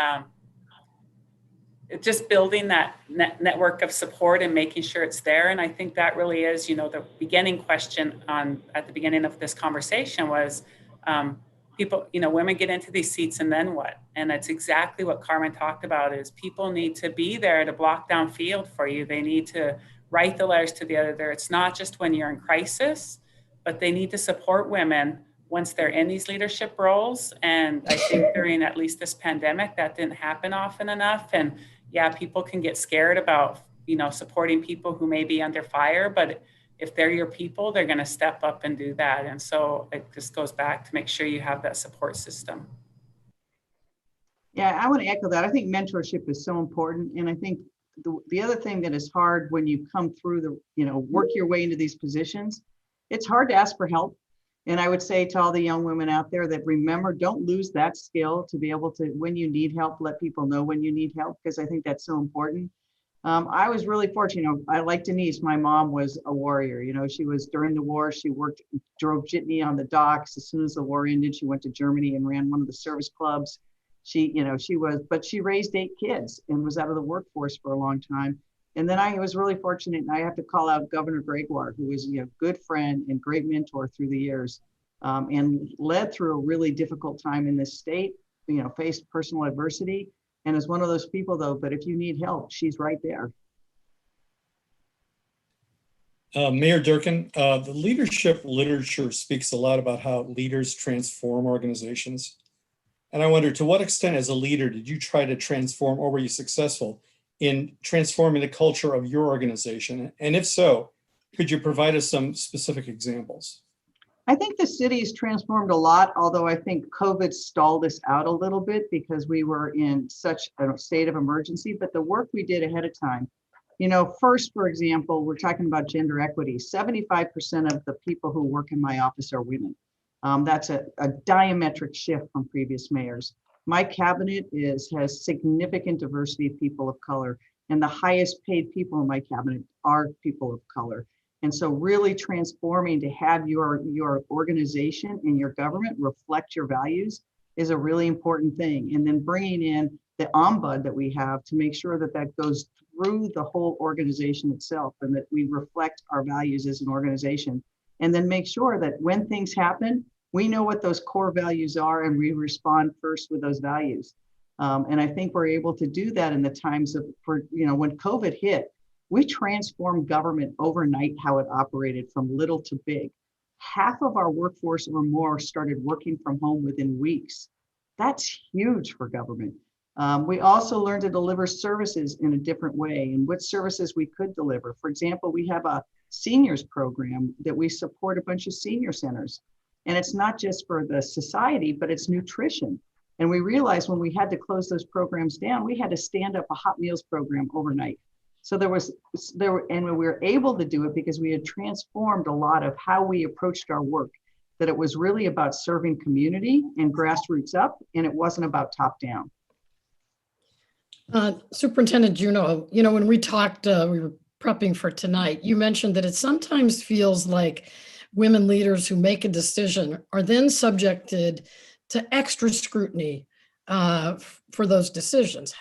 Speaker 6: just building that network of support and making sure it's there. And I think that really is, you know, the beginning question at the beginning of this conversation was, people, you know, women get into these seats and then what? And that's exactly what Carmen talked about, is people need to be there to block down field for you. They need to write the letters to the editor. It's not just when you're in crisis, but they need to support women once they're in these leadership roles. And I think during at least this pandemic, that didn't happen often enough. And yeah, people can get scared about, you know, supporting people who may be under fire, but if they're your people, they're going to step up and do that. And so it just goes back to make sure you have that support system.
Speaker 5: Yeah, I want to echo that. I think mentorship is so important. And I think the other thing that is hard when you come through work your way into these positions, it's hard to ask for help. And I would say to all the young women out there that remember, don't lose that skill to be able to, when you need help, let people know when you need help, because I think that's so important. I was really fortunate. I like Denise. My mom was a warrior. You know, she was during the war. She drove jitney on the docks. As soon as the war ended, she went to Germany and ran one of the service clubs. But she raised 8 kids and was out of the workforce for a long time. And then I was really fortunate, and I have to call out Governor Gregoire, who was a good friend and great mentor through the years, and led through a really difficult time in this state, faced personal adversity, and is one of those people though, but if you need help, she's right there.
Speaker 3: Mayor Durkan, the leadership literature speaks a lot about how leaders transform organizations. And I wonder, to what extent as a leader did you try to transform, or were you successful in transforming the culture of your organization? And if so, could you provide us some specific examples?
Speaker 5: I think the city has transformed a lot, although I think COVID stalled us out a little bit because we were in such a state of emergency, but the work we did ahead of time, first, for example, we're talking about gender equity. 75% of the people who work in my office are women. That's a diametric shift from previous mayors. My cabinet has significant diversity of people of color, and the highest paid people in my cabinet are people of color. And so really transforming to have your organization and your government reflect your values is a really important thing. And then bringing in the ombud that we have to make sure that that goes through the whole organization itself and that we reflect our values as an organization. And then make sure that when things happen, we know what those core values are and we respond first with those values. And I think we're able to do that in the times of, when COVID hit, we transformed government overnight, how it operated from little to big. Half of our workforce or more started working from home within weeks. That's huge for government. We also learned to deliver services in a different way and what services we could deliver. For example, we have a seniors program that we support a bunch of senior centers. And it's not just for the society, but it's nutrition. And we realized when we had to close those programs down, we had to stand up a hot meals program overnight. So and we were able to do it because we had transformed a lot of how we approached our work, that it was really about serving community and grassroots up, and it wasn't about top down.
Speaker 4: Superintendent Juneau, when we talked, we were prepping for tonight, you mentioned that it sometimes feels like women leaders who make a decision are then subjected to extra scrutiny for those decisions.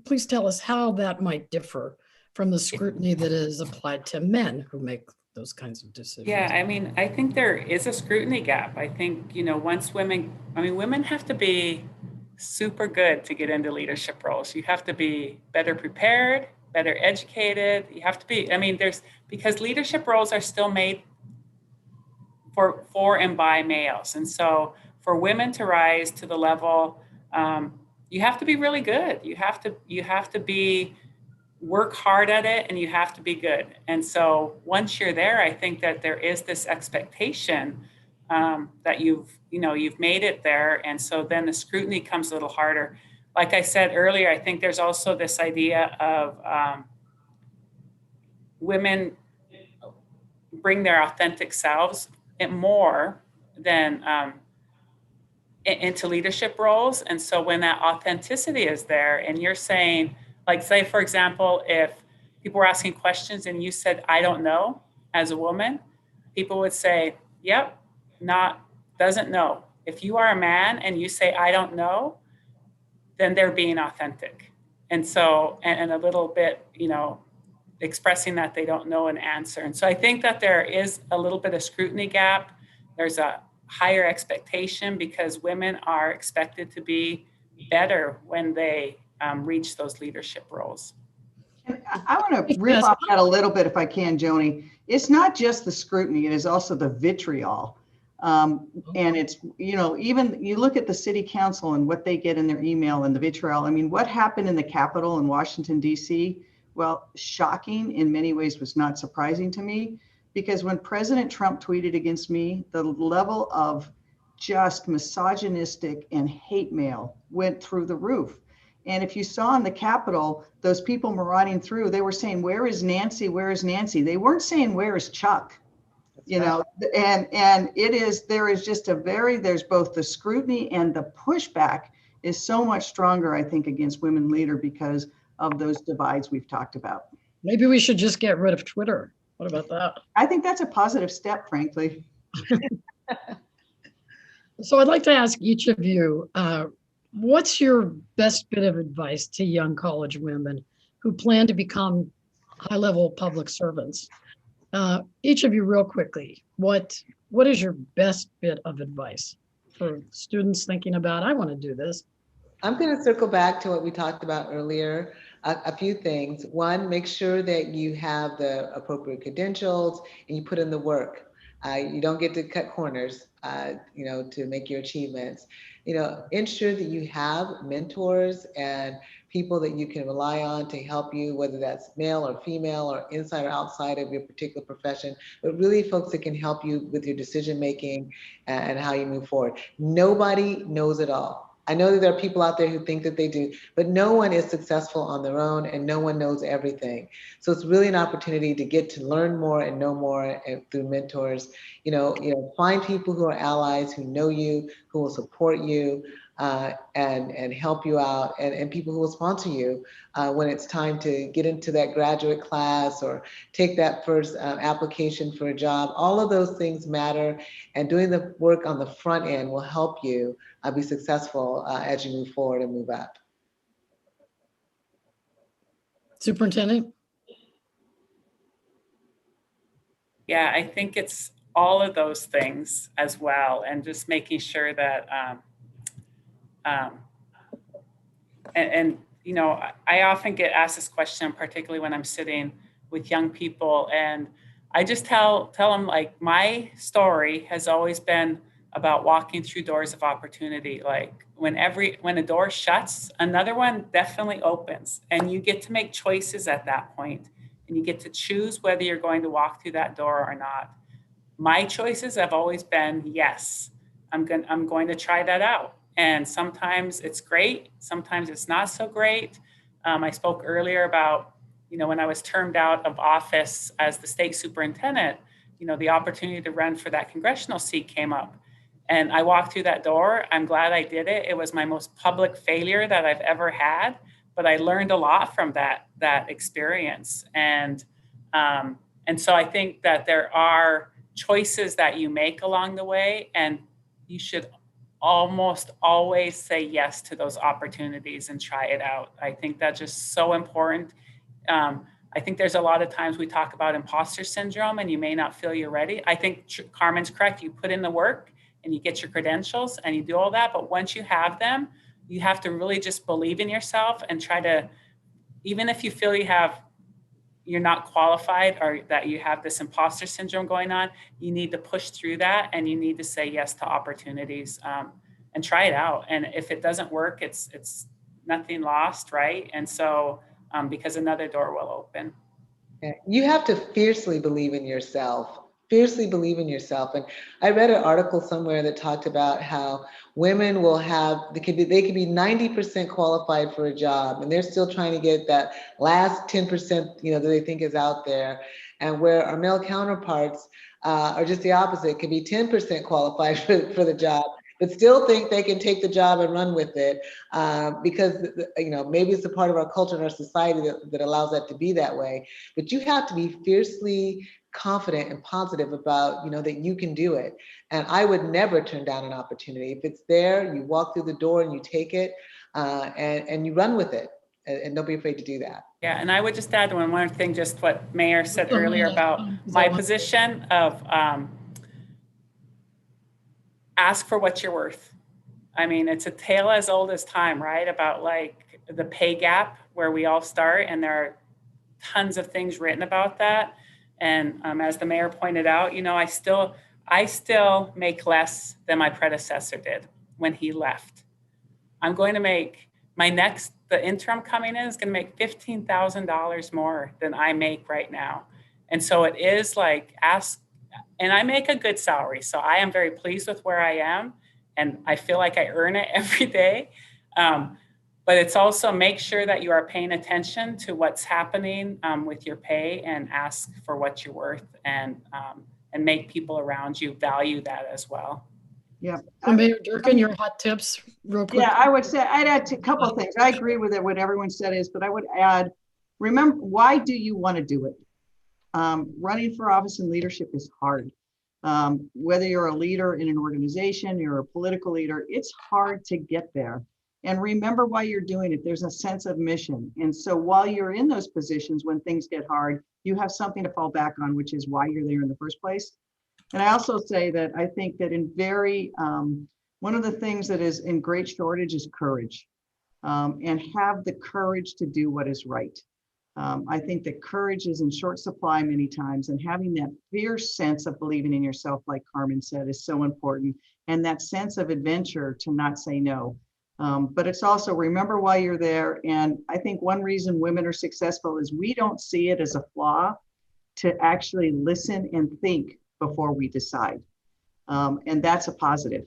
Speaker 4: Please tell us how that might differ from the scrutiny that is applied to men who make those kinds of decisions.
Speaker 6: Yeah, I think there is a scrutiny gap. I think, once women have to be super good to get into leadership roles. You have to be better prepared, better educated. You have to be, because leadership roles are still made for and by males. And so for women to rise to the level, you have to be really good. You have to work hard at it, and you have to be good. And so once you're there, I think that there is this expectation that you've made it there. And so then the scrutiny comes a little harder. Like I said earlier, I think there's also this idea of women bring their authentic selves more than into leadership roles. And so when that authenticity is there and you're saying, like, say, for example, if people were asking questions and you said, I don't know, as a woman, people would say, yep, doesn't know. If you are a man and you say, I don't know, then they're being authentic. And so, and a little bit, expressing that they don't know an answer. And so I think that there is a little bit of scrutiny gap. There's a higher expectation because women are expected to be better when they reach those leadership roles.
Speaker 5: And I want to riff off that a little bit if I can, Joni. It's not just the scrutiny, it is also the vitriol. And it's, even you look at the city council and what they get in their email and the vitriol. What happened in the Capitol in Washington, D.C., well, shocking in many ways, was not surprising to me, because when President Trump tweeted against me, the level of just misogynistic and hate mail went through the roof. And if you saw in the Capitol, those people marauding through, they were saying, where is Nancy? Where is Nancy? They weren't saying, where is Chuck? And there's both the scrutiny and the pushback is so much stronger, I think, against women leader because of those divides we've talked about.
Speaker 4: Maybe we should just get rid of Twitter. What about that?
Speaker 5: I think that's a positive step, frankly.
Speaker 4: So I'd like to ask each of you, what's your best bit of advice to young college women who plan to become high-level public servants? Each of you, real quickly, what is your best bit of advice for students thinking about, I want to do this?
Speaker 7: I'm going to circle back to what we talked about earlier. A few things. One, make sure that you have the appropriate credentials and you put in the work. You don't get to cut corners, to make your achievements. Ensure that you have mentors and people that you can rely on to help you, whether that's male or female or inside or outside of your particular profession, but really folks that can help you with your decision making and how you move forward. Nobody knows it all. I know that there are people out there who think that they do, but no one is successful on their own and no one knows everything. So it's really an opportunity to get to learn more and know more through mentors. Find people who are allies, who know you, who will support you. and help you out, and people who will sponsor you when it's time to get into that graduate class or take that first application for a job. All of those things matter, and doing the work on the front end will help you be successful as you move forward and move up.
Speaker 4: Superintendent?
Speaker 6: Yeah, I think it's all of those things as well, and just making sure that, you know, I often get asked this question, particularly when I'm sitting with young people, and I just tell them, like, my story has always been about walking through doors of opportunity. Like when a door shuts, another one definitely opens, and you get to make choices at that point. And you get to choose whether you're going to walk through that door or not. My choices have always been, yes, I'm going to try that out. And sometimes it's great, sometimes it's not so great. I spoke earlier about, you know, when I was termed out of office as the state superintendent, you know, the opportunity to run for that congressional seat came up. And I walked through that door. I'm glad I did it. It was my most public failure that I've ever had. But I learned a lot from that experience, and so I think that there are choices that you make along the way, and you should almost always say yes to those opportunities and try it out. I think that's just so important. I think there's a lot of times we talk about imposter syndrome, and you may not feel you're ready. I think Carmen's correct. You put in the work, and you get your credentials, and you do all that. But once you have them, you have to really just believe in yourself and try to, even if you feel you're not qualified or that you have this imposter syndrome going on, you need to push through that, and you need to say yes to opportunities and try it out. And if it doesn't work, it's nothing lost, right? And so because another door will open.
Speaker 7: Yeah. You have to fiercely believe in yourself. Fiercely believe in yourself. And I read an article somewhere that talked about how women will they could be 90% qualified for a job, and they're still trying to get that last 10%, you know, that they think is out there. And where our male counterparts are just the opposite, could be 10% qualified for the job, but still think they can take the job and run with it because, you know, maybe it's a part of our culture and our society that allows that to be that way. But you have to be fiercely confident and positive about, you know, that you can do it. And I would never turn down an opportunity. If it's there, you walk through the door and you take it and you run with it, and don't be afraid to do that.
Speaker 6: Yeah, and I would just add one thing, just what Mayor said earlier about my position of ask for what you're worth. I mean, it's a tale as old as time, right? About like the pay gap where we all start, and there are tons of things written about that. And as the mayor pointed out, you know, I still make less than my predecessor did when he left. I'm going to make the interim coming in is going to make $15,000 more than I make right now. And so it is like and I make a good salary. So I am very pleased with where I am, and I feel like I earn it every day. But it's also make sure that you are paying attention to what's happening with your pay, and ask for what you're worth, and make people around you value that as well.
Speaker 5: Yeah.
Speaker 4: So Mayor Durkan, your hot tips real quick.
Speaker 5: Yeah, I would say I'd add a couple of things. I agree with it, what everyone said but I would add, remember, why do you want to do it? Running for office and leadership is hard. Whether you're a leader in an organization, you're a political leader, it's hard to get there. And remember why you're doing it. There's a sense of mission. And so while you're in those positions, when things get hard, you have something to fall back on, which is why you're there in the first place. And I also say that I think that one of the things that is in great shortage is courage, and have the courage to do what is right. I think that courage is in short supply many times, and having that fierce sense of believing in yourself, like Carmen said, is so important. And that sense of adventure to not say no. But it's also remember why you're there. And I think one reason women are successful is we don't see it as a flaw to actually listen and think before we decide. And that's a positive.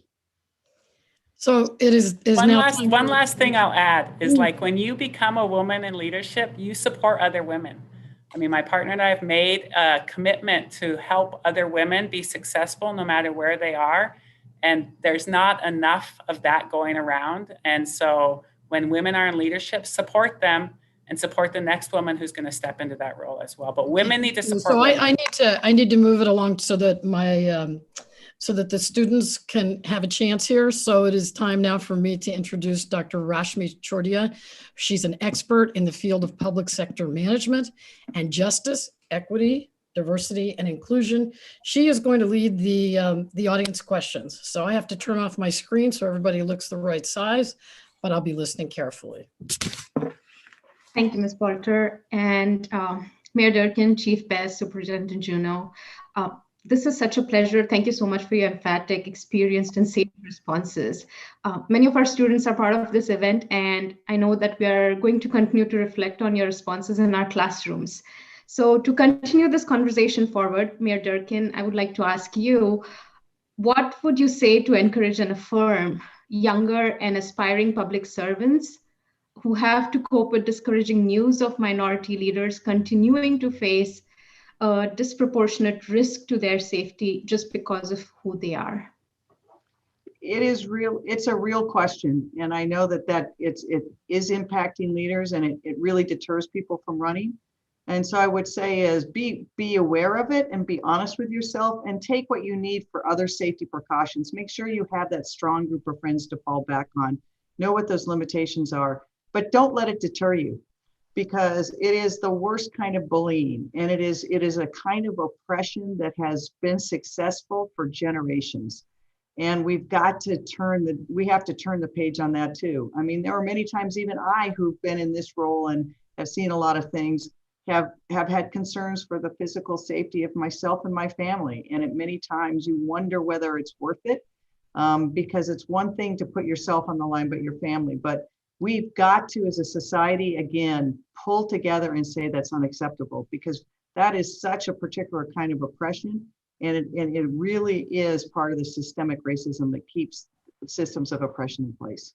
Speaker 4: So it is
Speaker 6: one last thing I'll add is like when you become a woman in leadership, you support other women. I mean, my partner and I have made a commitment to help other women be successful no matter where they are. And there's not enough of that going around. And so when women are in leadership, support them and support the next woman who's going to step into that role as well. But women need to support
Speaker 4: So
Speaker 6: women.
Speaker 4: I need to move it along so that so that the students can have a chance here. So it is time now for me to introduce Dr. Rashmi Chordiya. She's an expert in the field of public sector management and justice, equity, diversity, and inclusion. She is going to lead the audience questions. So I have to turn off my screen so everybody looks the right size, but I'll be listening carefully.
Speaker 8: Thank you, Ms. Balter, and Mayor Durkan, Chief Best, Superintendent Juneau. This is such a pleasure. Thank you so much for your emphatic, experienced, and safe responses. Many of our students are part of this event, and I know that we are going to continue to reflect on your responses in our classrooms. So to continue this conversation forward, Mayor Durkan, I would like to ask you, what would you say to encourage and affirm younger and aspiring public servants who have to cope with discouraging news of minority leaders continuing to face a disproportionate risk to their safety just because of who they are?
Speaker 5: It's a real question. And I know that it is impacting leaders, and it really deters people from running. And so I would say is be aware of it and be honest with yourself and take what you need for other safety precautions. Make sure you have that strong group of friends to fall back on. Know what those limitations are, but don't let it deter you, because it is the worst kind of bullying. And it is a kind of oppression that has been successful for generations. And we have to turn the page on that too. I mean, there are many times, even I, who've been in this role and have seen a lot of things, have had concerns for the physical safety of myself and my family. And at many times you wonder whether it's worth it, because it's one thing to put yourself on the line, but your family. But we've got to, as a society, again, pull together and say that's unacceptable, because that is such a particular kind of oppression. And it really is part of the systemic racism that keeps systems of oppression in place.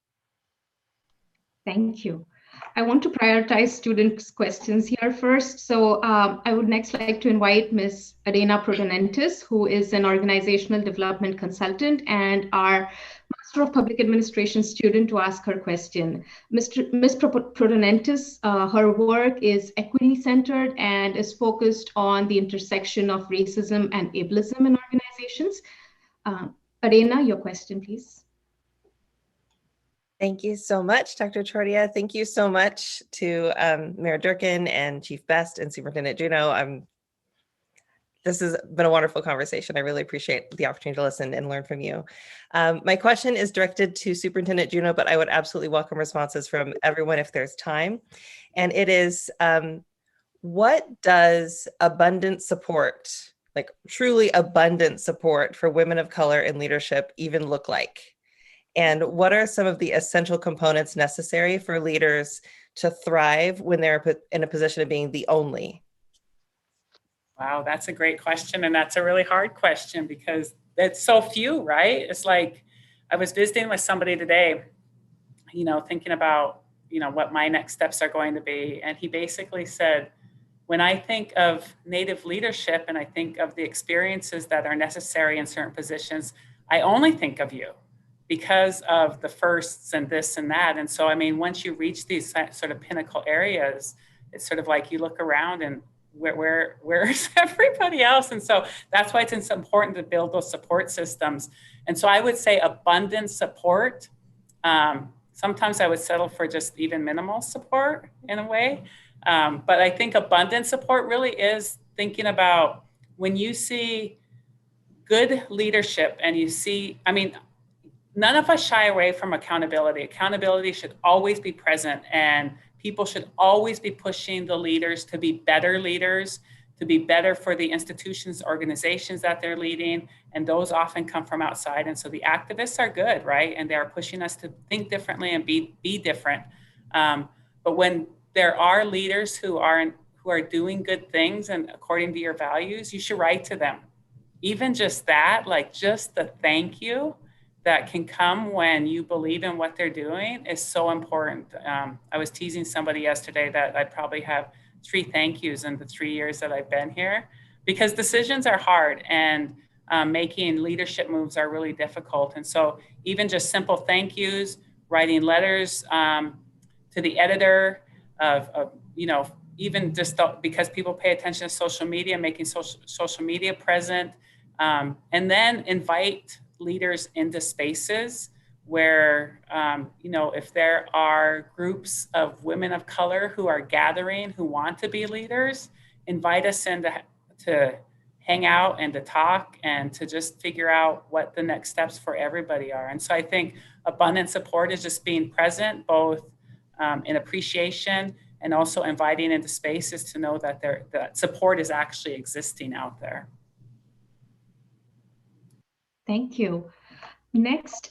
Speaker 8: Thank you. I want to prioritize students' questions here first. So I would next like to invite Ms. Arena Protonentis, who is an organizational development consultant and our Master of Public Administration student, to ask her question. Ms. Protonentis, her work is equity-centered and is focused on the intersection of racism and ableism in organizations. Arena, your question, please.
Speaker 9: Thank you so much, Dr. Chordiya. Thank you so much to Mayor Durkan and Chief Best and Superintendent Juneau. This has been a wonderful conversation. I really appreciate the opportunity to listen and learn from you. My question is directed to Superintendent Juneau, but I would absolutely welcome responses from everyone if there's time. And it is, what does abundant support, like truly abundant support for women of color in leadership even look like? And what are some of the essential components necessary for leaders to thrive when they're in a position of being the only?
Speaker 6: Wow, that's a great question. And that's a really hard question because it's so few, right? It's like, I was visiting with somebody today, thinking about, what my next steps are going to be. And he basically said, when I think of Native leadership and I think of the experiences that are necessary in certain positions, I only think of you, because of the firsts and this and that. And so, once you reach these sort of pinnacle areas, it's sort of like you look around and where's everybody else? And so that's why it's important to build those support systems. And so I would say abundant support. Sometimes I would settle for just even minimal support in a way. But I think abundant support really is thinking about when you see good leadership and you see, none of us shy away from accountability. Accountability should always be present, and people should always be pushing the leaders to be better leaders, to be better for the institutions, organizations that they're leading, and those often come from outside. And so the activists are good, right? And they're pushing us to think differently and be different. But when there are leaders who are doing good things and according to your values, you should write to them. Even just that, like just the thank you that can come when you believe in what they're doing is so important. I was teasing somebody yesterday that I probably have 3 thank yous in the 3 years that I've been here, because decisions are hard. And making leadership moves are really difficult. And so even just simple thank yous, writing letters to the editor of even just because people pay attention to social media, making social media present, and then invite leaders into spaces where, if there are groups of women of color who are gathering, who want to be leaders, invite us in to hang out and to talk and to just figure out what the next steps for everybody are. And so I think abundant support is just being present, both in appreciation and also inviting into spaces to know that that support is actually existing out there.
Speaker 8: Thank you. Next,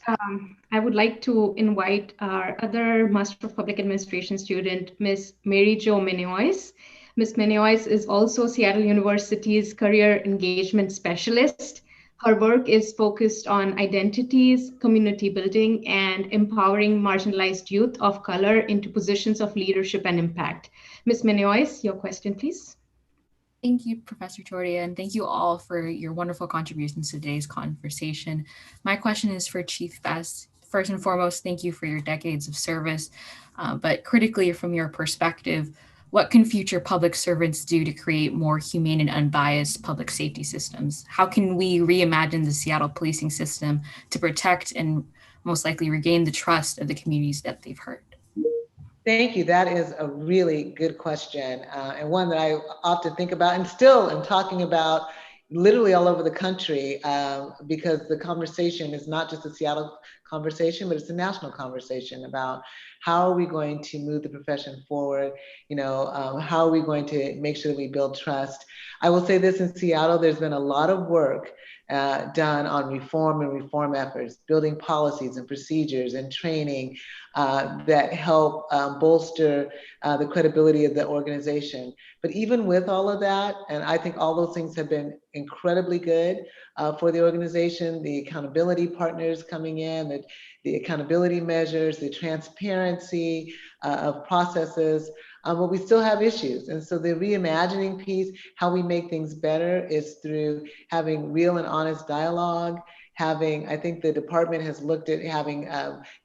Speaker 8: I would like to invite our other Master of Public Administration student, Ms. Mary Jo Meniois. Ms. Meniois is also Seattle University's Career Engagement Specialist. Her work is focused on identities, community building, and empowering marginalized youth of color into positions of leadership and impact. Ms. Meniois, your question, please.
Speaker 10: Thank you, Professor Chordiya, and thank you all for your wonderful contributions to today's conversation. My question is for Chief Best. First and foremost, thank you for your decades of service, but critically from your perspective, what can future public servants do to create more humane and unbiased public safety systems? How can we reimagine the Seattle policing system to protect and most likely regain the trust of the communities that they've hurt?
Speaker 7: Thank you. That is a really good question, and one that I often think about and still am talking about literally all over the country, because the conversation is not just a Seattle conversation, but it's a national conversation about how are we going to move the profession forward? How are we going to make sure that we build trust? I will say this: in Seattle, there's been a lot of work done on reform efforts, building policies and procedures and training that help bolster the credibility of the organization. But even with all of that, and I think all those things have been incredibly good for the organization, the accountability partners coming in, the accountability measures, the transparency of processes, but we still have issues. And so the reimagining piece, how we make things better, is through having real and honest dialogue, I think the department has looked at having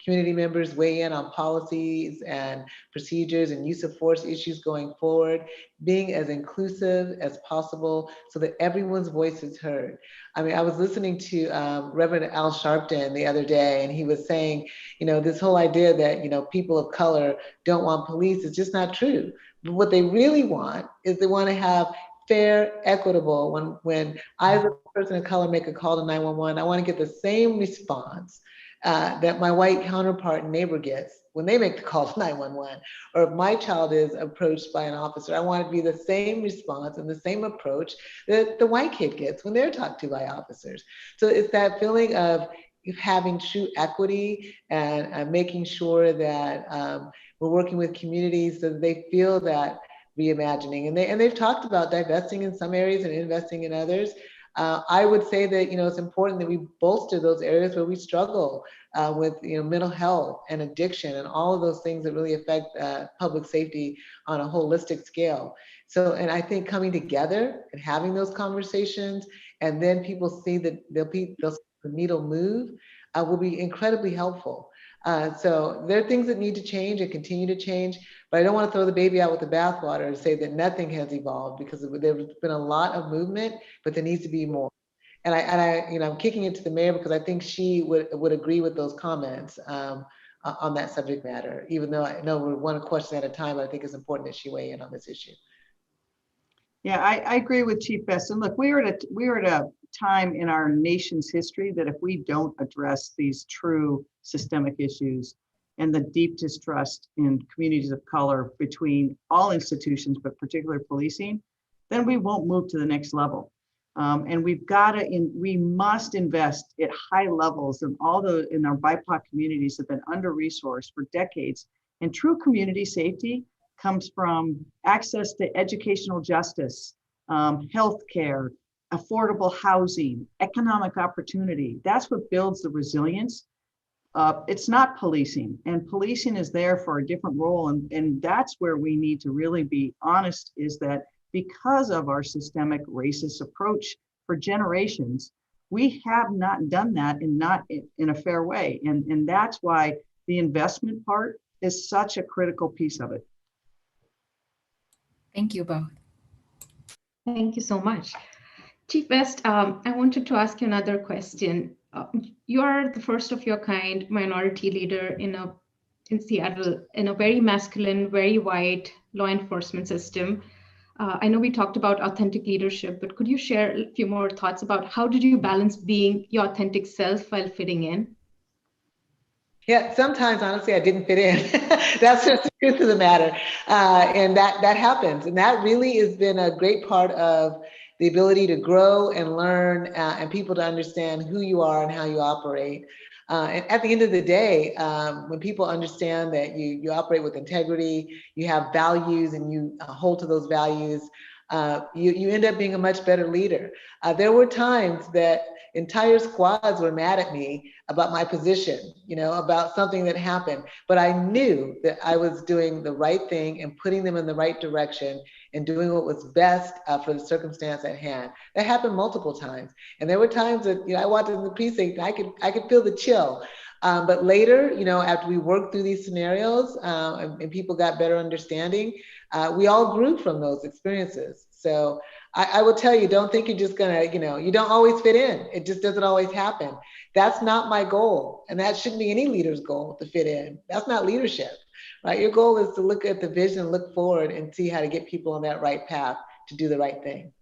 Speaker 7: community members weigh in on policies and procedures and use of force issues going forward, being as inclusive as possible so that everyone's voice is heard. I mean, I was listening to Reverend Al Sharpton the other day, and he was saying, this whole idea that, people of color don't want police is just not true. But what they really want is they want to have fair, equitable. When I, as a person of color, make a call to 911, I want to get the same response that my white counterpart and neighbor gets when they make the call to 911. Or if my child is approached by an officer, I want it to be the same response and the same approach that the white kid gets when they're talked to by officers. So it's that feeling of having true equity and making sure that we're working with communities so that they feel that reimagining, and they've talked about divesting in some areas and investing in others. I would say that it's important that we bolster those areas where we struggle with mental health and addiction and all of those things that really affect public safety on a holistic scale. So, and I think coming together and having those conversations, and then people see that the needle move, will be incredibly helpful. So there are things that need to change and continue to change, but I don't want to throw the baby out with the bathwater and say that nothing has evolved, because there's been a lot of movement, but there needs to be more. And I'm kicking it to the mayor because I think she would agree with those comments on that subject matter, even though I know we're one question at a time, but I think it's important that she weigh in on this issue.
Speaker 5: Yeah, I agree with Chief Best. And look, we are at a time in our nation's history that if we don't address these true systemic issues and the deep distrust in communities of color between all institutions, but particularly policing, then we won't move to the next level. And we must invest at high levels in in our BIPOC communities that have been under-resourced for decades. And true community safety comes from access to educational justice, healthcare, affordable housing, economic opportunity. That's what builds the resilience. It's not policing, and policing is there for a different role. And that's where we need to really be honest, is that because of our systemic racist approach for generations, We have not done that, and not in a fair way. And that's why the investment part is such a critical piece of it.
Speaker 10: Thank you both.
Speaker 8: Thank you so much. Chief Best, I wanted to ask you another question. You are the first of your kind minority leader in Seattle, in a very masculine, very white law enforcement system. I know we talked about authentic leadership, but could you share a few more thoughts about how did you balance being your authentic self while fitting in?
Speaker 7: Yeah, sometimes honestly I didn't fit in. That's just the truth of the matter, and that happens, and that really has been a great part of the ability to grow and learn, and people to understand who you are and how you operate. And at the end of the day, when people understand that you operate with integrity, you have values, and you hold to those values, you end up being a much better leader. There were times that entire squads were mad at me about my position, about something that happened, but I knew that I was doing the right thing and putting them in the right direction and doing what was best for the circumstance at hand. That happened multiple times. And there were times that I walked in the precinct, I could feel the chill. But later, after we worked through these scenarios and people got better understanding, we all grew from those experiences. So I will tell you, don't think you're just gonna, you don't always fit in. It just doesn't always happen. That's not my goal. And that shouldn't be any leader's goal, to fit in. That's not leadership, right? Your goal is to look at the vision, look forward, and see how to get people on that right path to do the right thing.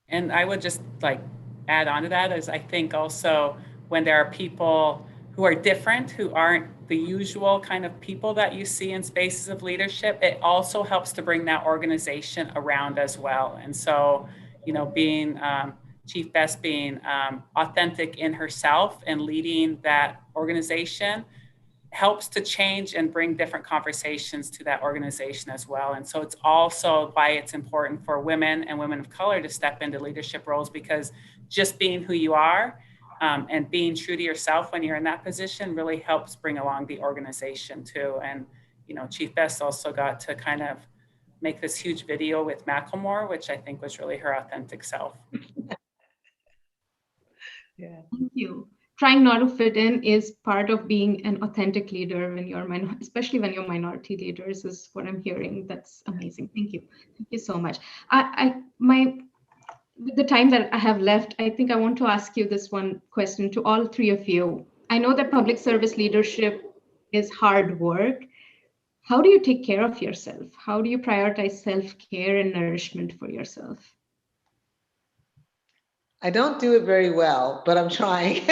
Speaker 6: And I would just add on to that is I think also when there are people who are different, who aren't the usual kind of people that you see in spaces of leadership, it also helps to bring that organization around as well. And so, being Chief Best being authentic in herself and leading that organization helps to change and bring different conversations to that organization as well. And so it's also why it's important for women and women of color to step into leadership roles, because just being who you are and being true to yourself when you're in that position really helps bring along the organization too. And, Chief Best also got to kind of make this huge video with Macklemore, which I think was really her authentic self.
Speaker 7: Yeah.
Speaker 8: Thank you. Trying not to fit in is part of being an authentic leader when you're especially when you're minority leaders, is what I'm hearing. That's amazing. Thank you. Thank you so much. With the time that I have left, I think I want to ask you this one question to all three of you. I know that public service leadership is hard work. How do you take care of yourself? How do you prioritize self-care and nourishment for yourself?
Speaker 7: I don't do it very well, but I'm trying.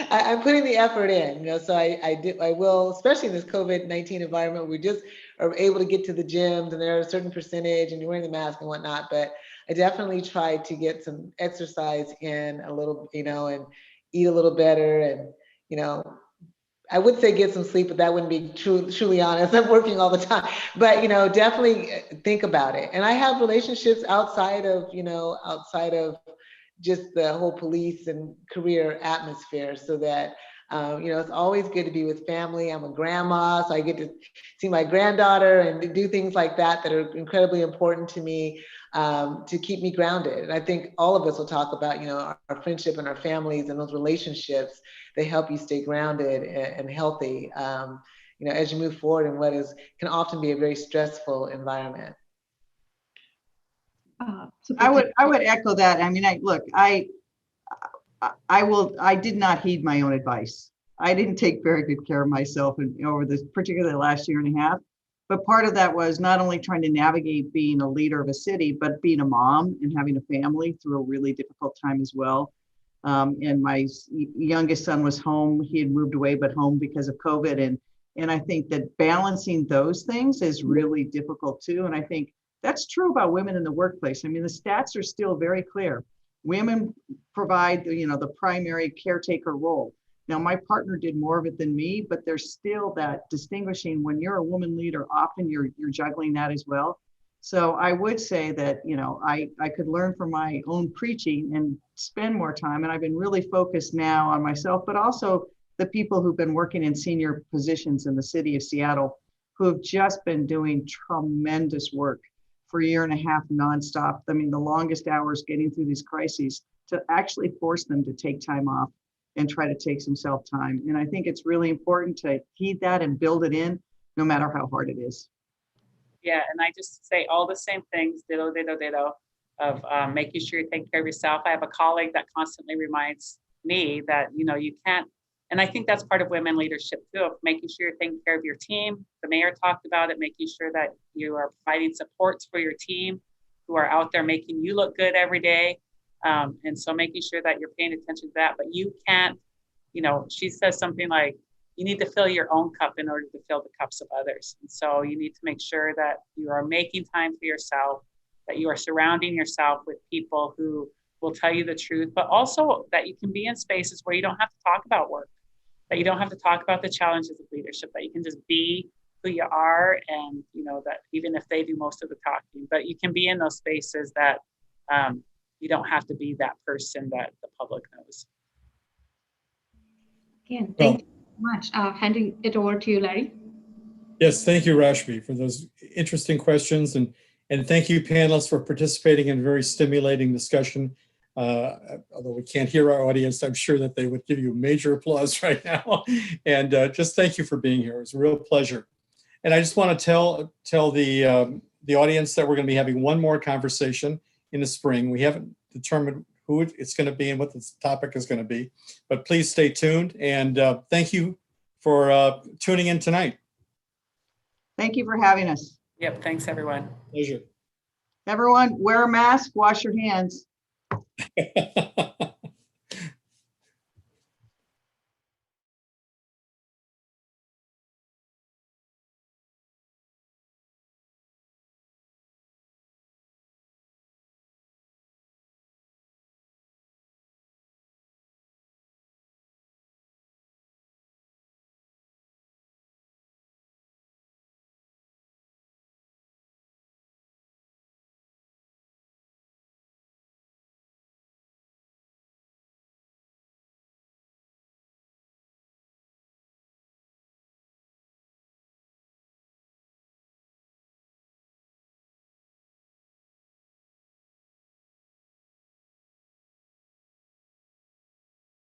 Speaker 7: I'm putting the effort in, so I will, especially in this COVID-19 environment, we just are able to get to the gyms and there are a certain percentage and you're wearing the mask and whatnot, but I definitely try to get some exercise in a little, and eat a little better, and, I would say get some sleep, but that wouldn't be truly honest. I'm working all the time, but, definitely think about it. And I have relationships outside of just the whole police and career atmosphere, so that it's always good to be with family. I'm a grandma, so I get to see my granddaughter and do things like that are incredibly important to me, to keep me grounded. And I think all of us will talk about our friendship and our families and those relationships. They help you stay grounded and healthy as you move forward in what can often be a very stressful environment.
Speaker 5: I would echo that. I mean, I did not heed my own advice. I didn't take very good care of myself over this, particularly the last year and a half. But part of that was not only trying to navigate being a leader of a city, but being a mom and having a family through a really difficult time as well. And my youngest son was home. He had moved away, but home because of COVID. And I think that balancing those things is really difficult too. And I think that's true about women in the workplace. I mean, the stats are still very clear. Women provide, the primary caretaker role. Now, my partner did more of it than me, but there's still that distinguishing. When you're a woman leader, often you're juggling that as well. So I would say that, I could learn from my own preaching and spend more time. And I've been really focused now on myself, but also the people who've been working in senior positions in the city of Seattle, who have just been doing tremendous work for a year and a half nonstop. I mean, the longest hours getting through these crises to actually force them to take time off and try to take some self-time. And I think it's really important to heed that and build it in, no matter how hard it is.
Speaker 6: Yeah, and I just say all the same things, ditto, ditto, ditto, of making sure you take care of yourself. I have a colleague that constantly reminds me that, you can't, and I think that's part of women leadership too, of making sure you're taking care of your team. The mayor talked about it, making sure that you are providing supports for your team who are out there making you look good every day. And so making sure that you're paying attention to that, but you can't, she says something like, you need to fill your own cup in order to fill the cups of others. And so you need to make sure that you are making time for yourself, that you are surrounding yourself with people who will tell you the truth, but also that you can be in spaces where you don't have to talk about work, that you don't have to talk about the challenges of leadership, that you can just be who you are. And, that even if they do most of the talking, but you can be in those spaces that you don't have to be that person that the public knows.
Speaker 8: Again, thank you so much. Handing it over to you, Larry.
Speaker 3: Yes, thank you, Rashmi, for those interesting questions. And thank you, panelists, for participating in a very stimulating discussion. Although we can't hear our audience, I'm sure that they would give you major applause right now. And just thank you for being here. It was a real pleasure. And I just want to tell the audience that we're going to be having one more conversation in the spring. We haven't determined who it's going to be and what the topic is going to be, but please stay tuned. And thank you for tuning in tonight.
Speaker 5: Thank you for having us.
Speaker 6: Yep, thanks everyone.
Speaker 3: Pleasure.
Speaker 5: Everyone, wear a mask, wash your hands.